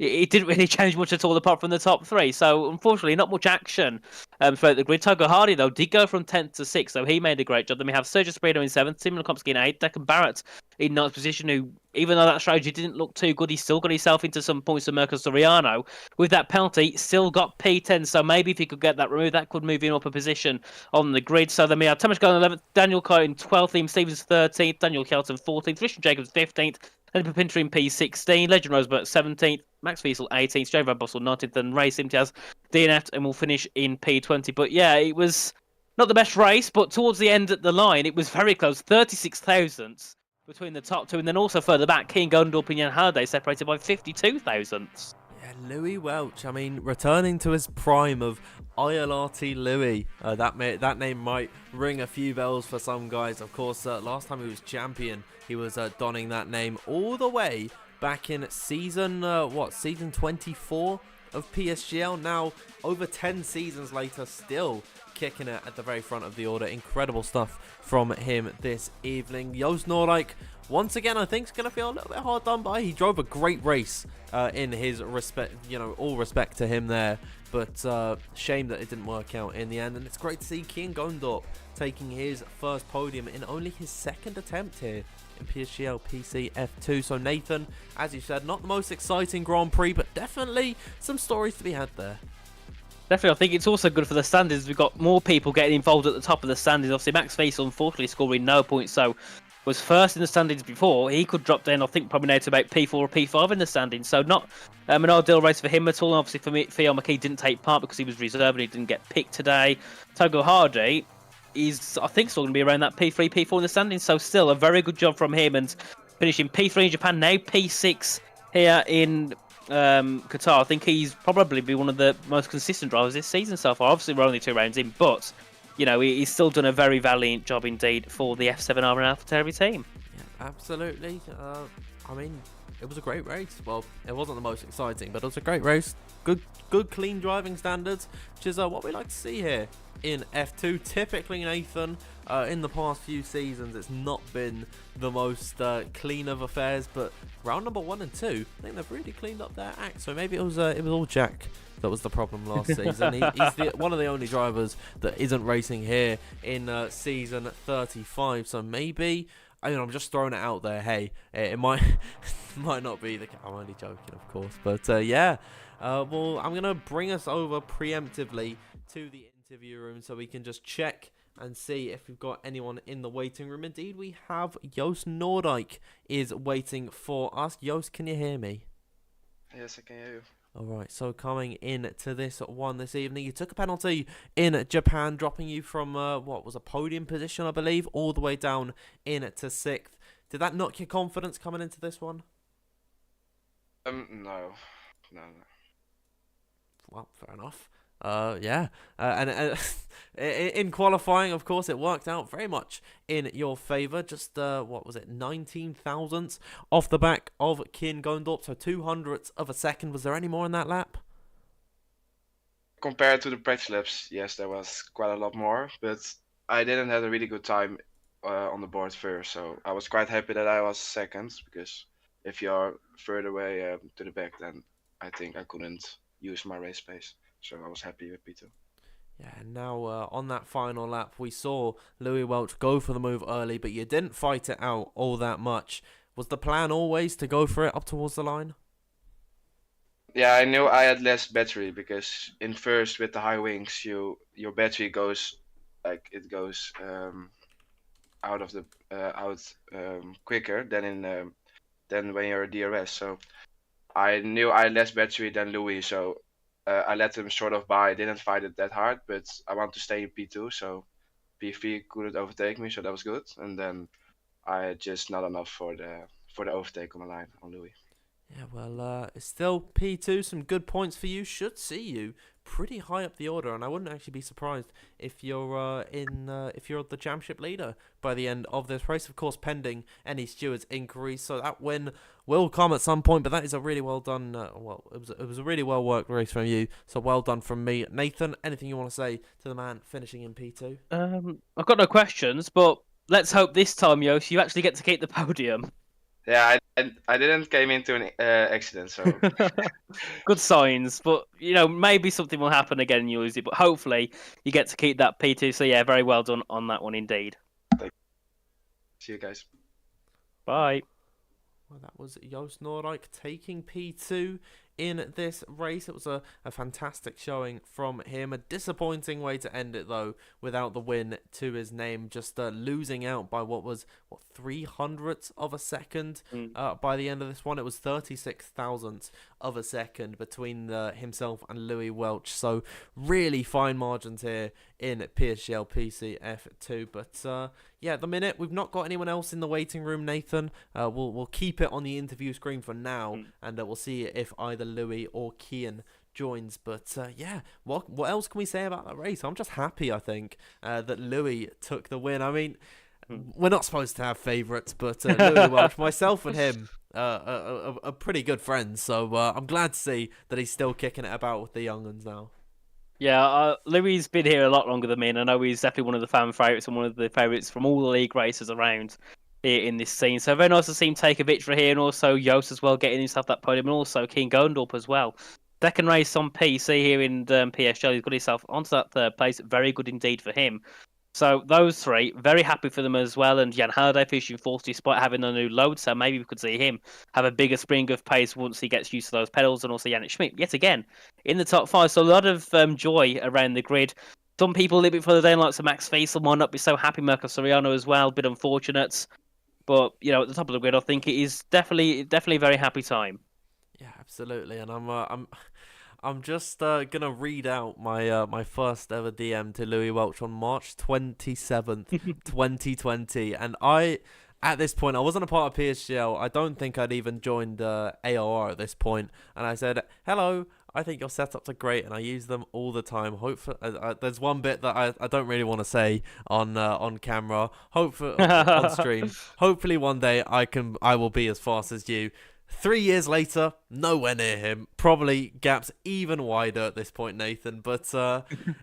it didn't really change much at all apart from the top 3. So unfortunately, not much action throughout the grid. Togo Hardy though did go from 10th to 6th, so he made a great job. Then we have Sergio Speedo in 7th, Simon Komsky in 8th, Declan Barrett in 9th position, who, even though that strategy didn't look too good, he still got himself into some points of Mirko Soriano. With that penalty, still got P10, so maybe if he could get that removed, that could move him up a position on the grid. So then we have Tomasz Golan 11th, Daniel Coe in 12th, Liam Stevens 13th, Daniel Kelton 14th, Richard Jacobs 15th, and Pinter in P16, Legend Rosberg 17th, Max Wiesel 18th, Joe Van Bossel 19th, and Ray Simtiaz DNF, and we'll finish in P20. But yeah, it was not the best race, but towards the end at the line, it was very close, 36 thousandths between the top 2, and then also further back, Keane Gondorp and Jan Halliday separated by 52 thousandths. Yeah, Louis Welch, I mean, returning to his prime of ILRT Louis. That name might ring a few bells for some guys. Of course, last time he was champion, he was donning that name all the way back in season 24 of PSGL. Now, over 10 seasons later, still kicking it at the very front of the order. Incredible stuff from him this evening. Joost Noordijk, once again, I think is going to feel a little bit hard done by. He drove a great race in his respect, all respect to him there. But shame that it didn't work out in the end. And it's great to see Keane Gondorp taking his first podium in only his 2nd attempt here in PSGL PC F2. So Nathan, as you said, not the most exciting Grand Prix, but definitely some stories to be had there. Definitely, I think it's also good for the standings. We've got more people getting involved at the top of the standings. Obviously, Max Wiesel unfortunately scoring no points, so was first in the standings before. He could drop down, I think, probably now to about P4 or P5 in the standings. So not an ideal race for him at all. And obviously, for me, Theo McKee didn't take part because he was reserved and he didn't get picked today. Togo Hardy is, I think, still going to be around that P3, P4 in the standings. So still a very good job from him, and finishing P3 in Japan, now P6 here in Qatar. I think he's probably be one of the most consistent drivers this season so far. Obviously, we're only 2 rounds in, but he's still done a very valiant job indeed for the F7R and AlphaTauri team. Yeah, absolutely. I mean, it was a great race. Well, it wasn't the most exciting, but it was a great race. Good clean driving standards, which is what we like to see here in F2. Typically, Nathan, in the past few seasons, it's not been the most clean of affairs, but round number 1 and 2, I think they've really cleaned up their act. So maybe it was all Jack that was the problem last season. He's one of the only drivers that isn't racing here in season 35. So maybe, I'm just throwing it out there. Hey, it might not be the case. I'm only joking, of course. But yeah, well, I'm gonna bring us over preemptively to the interview room so we can just check and see if we've got anyone in the waiting room. Indeed, we have. Joost Noordijk is waiting for us. Joost, can you hear me? Yes, I can hear you. Alright, so coming in to this one this evening, you took a penalty in Japan, dropping you from, what was a podium position, I believe, all the way down in to 6th. Did that knock your confidence coming into this one? No. Well, fair enough. Yeah, and in qualifying, of course, it worked out very much in your favour. Just, 19 thousandths off the back of Keane Gondorp, so 200ths of a second. Was there any more in that lap? Compared to the practice laps, yes, there was quite a lot more, but I didn't have a really good time on the board first, so I was quite happy that I was second, because if you're further away to the back, then I think I couldn't use my race pace. So I was happy with P2. Yeah, now on that final lap, we saw Louis Welch go for the move early, but you didn't fight it out all that much. Was the plan always to go for it up towards the line? Yeah, I knew I had less battery, because in first with the high wings, your battery goes out of the quicker than when you're a DRS. So I knew I had less battery than Louis, so I let him sort of by. I didn't fight it that hard, but I want to stay in P2, so P3 couldn't overtake me, so that was good. And then I had just not enough for the overtake on the line on Louis. Yeah, well, it's still P2. Some good points for you. Should see you pretty high up the order, and I wouldn't actually be surprised if you're if you're the championship leader by the end of this race. Of course, pending any stewards' inquiries, so that win will come at some point. But that is a really well done. Well, it was a really well worked race from you. So well done from me, Nathan. Anything you want to say to the man finishing in P2? I've got no questions, but let's hope this time, Yosh, you actually get to keep the podium. Yeah, I didn't came into an accident, so Good signs, but maybe something will happen again and you lose it. But hopefully you get to keep that P2. So yeah, very well done on that one indeed. see you guys. Bye. Well, that was Joost Noordijk taking P2 in this race. It was a fantastic showing from him. A disappointing way to end it, though, without the win to his name. Just losing out by what 300ths of a second by the end of this one. It was 36 thousandths of a second between himself and Louis Welch. So really fine margins here in PSGL PCF2. But yeah, at the minute, we've not got anyone else in the waiting room, Nathan. We'll keep it on the interview screen for now, and we'll see if either Louis or Kian joins. But yeah, what else can we say about that race? I'm just happy, I think, that Louis took the win. I mean, we're not supposed to have favourites, but Louis Welch, myself and him are pretty good friends. So I'm glad to see that he's still kicking it about with the young uns now. Yeah, Louis has been here a lot longer than me, and I know he's definitely one of the fan favourites and one of the favourites from all the league races around here in this scene. So very nice to see him take a victory here, and also Joost as well getting himself that podium, and also King Gondorp as well. Second race on PC here in PSGL. He's got himself onto that third place. Very good indeed for him. So those three, very happy for them as well. And Jan Halliday finishing fourth despite having a new load. So maybe we could see him have a bigger spring of pace once he gets used to those pedals. And also Yannick Schmidt, yet again, in the top five. So a lot of joy around the grid. Some people a little bit further down, like Max Faisal, might not be so happy. Marco Soriano as well, a bit unfortunate. But, at the top of the grid, I think it is definitely a very happy time. Yeah, absolutely. And I'm just gonna read out my my first ever DM to Louis Welch on March 27th, 2020, and at this point I wasn't a part of PSGL. I don't think I'd even joined AOR at this point, and I said, "Hello, I think your setups are great, and I use them all the time. Hopefully, there's one bit that I don't really want to say on camera. Hopefully on stream. Hopefully one day I will be as fast as you." 3 years later, nowhere near him. Probably gaps even wider at this point, Nathan. But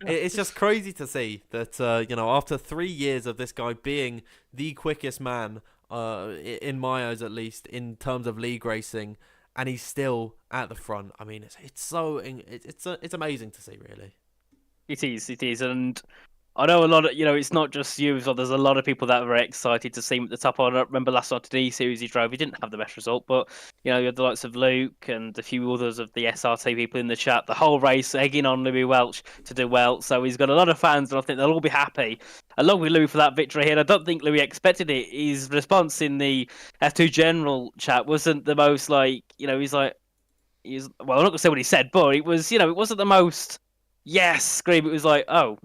it's just crazy to see that, after 3 years of this guy being the quickest man, in my eyes at least, in terms of league racing, and he's still at the front. I mean, it's amazing to see, really. It is. And I know a lot of, it's not just you, so there's a lot of people that are very excited to see him at the top. I remember last night today series he drove, he didn't have the best result, but, you had the likes of Luke and a few others of the SRT people in the chat, the whole race egging on Louis Welch to do well. So he's got a lot of fans, and I think they'll all be happy, along with Louis, for that victory here. And I don't think Louis expected it. His response in the F2 General chat wasn't the most, well, I'm not going to say what he said, but it was, it wasn't the most, yes, scream. It was like, oh,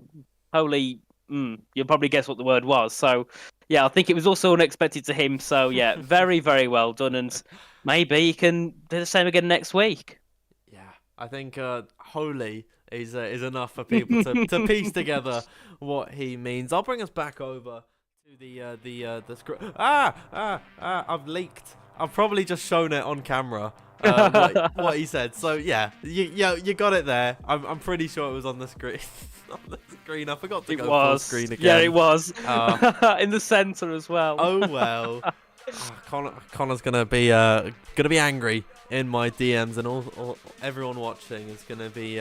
holy, you'll probably guess what the word was. So, yeah, I think it was also unexpected to him. So, yeah, very, very well done. And maybe he can do the same again next week. Yeah, I think holy is enough for people to piece together what he means. I'll bring us back over to the script. I've leaked. I've probably just shown it on camera. What he said. So yeah, you got it there. I'm pretty sure it was on the screen. On the screen, I forgot to go full screen again. Yeah, it was. In the centre as well. Oh well. Connor's gonna be angry in my DMs, and all everyone watching is gonna be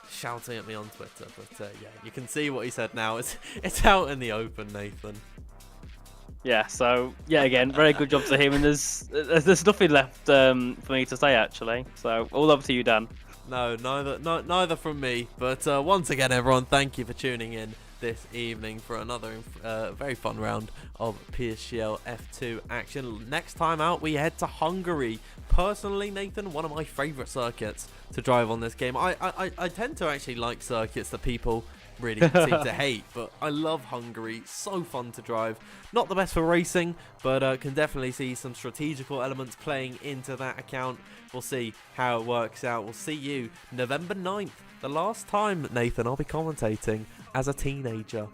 shouting at me on Twitter. But yeah, you can see what he said now. It's out in the open, Nathan. Yeah, so, yeah, again, very good job to him, and there's nothing left for me to say, actually. So, all up to you, Dan. No, neither from me. But once again, everyone, thank you for tuning in this evening for another very fun round of PSGL F2 action. Next time out, we head to Hungary. Personally, Nathan, one of my favourite circuits to drive on this game. I tend to actually like circuits that people really seem to hate. But I love Hungary. So fun to drive. Not the best for racing, but can definitely see some strategical elements playing into that account. We'll see how it works out. We'll see you November 9th. The last time, Nathan, I'll be commentating as a teenager.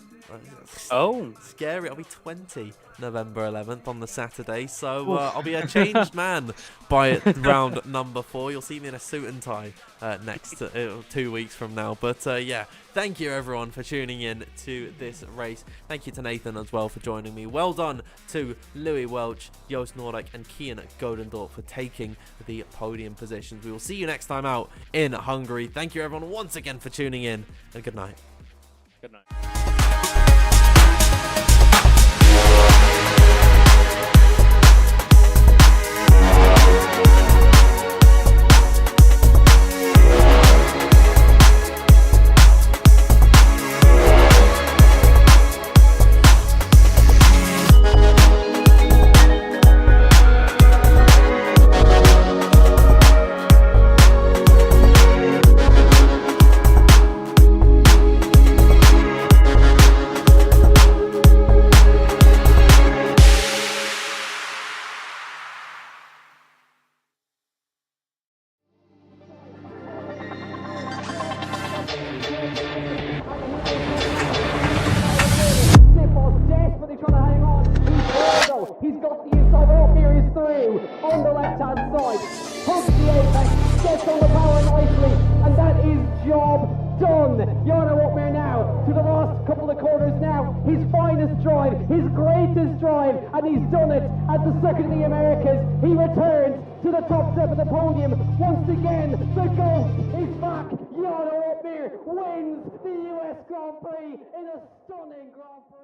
Oh, scary. I'll be 20 November 11th on the Saturday, so I'll be a changed man by round number 4. You'll see me in a suit and tie next 2 weeks from now. But yeah, thank you everyone for tuning in to this race. Thank you to Nathan as well for joining me. Well done to Louis Welch, Joost Noordijk and Kian Godendorp for taking the podium positions. We will see you next time out in Hungary. Thank you everyone once again for tuning in, and good night. good night. Desperately trying to hang on. He's got the inside up here. He's through on the left hand side. Hooks the apex, gets on the power nicely, and that is job done. Jarno Opmeer now to the last couple of corners now. His finest drive, his greatest drive, and he's done it at the Circuit of the Americas. He returns to the top step of the podium. Once again, the ghost is back. Jarno Opmeer wins the US Grand Prix in a stunning Grand Prix.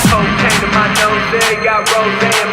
Cocaine in my nose, there got rose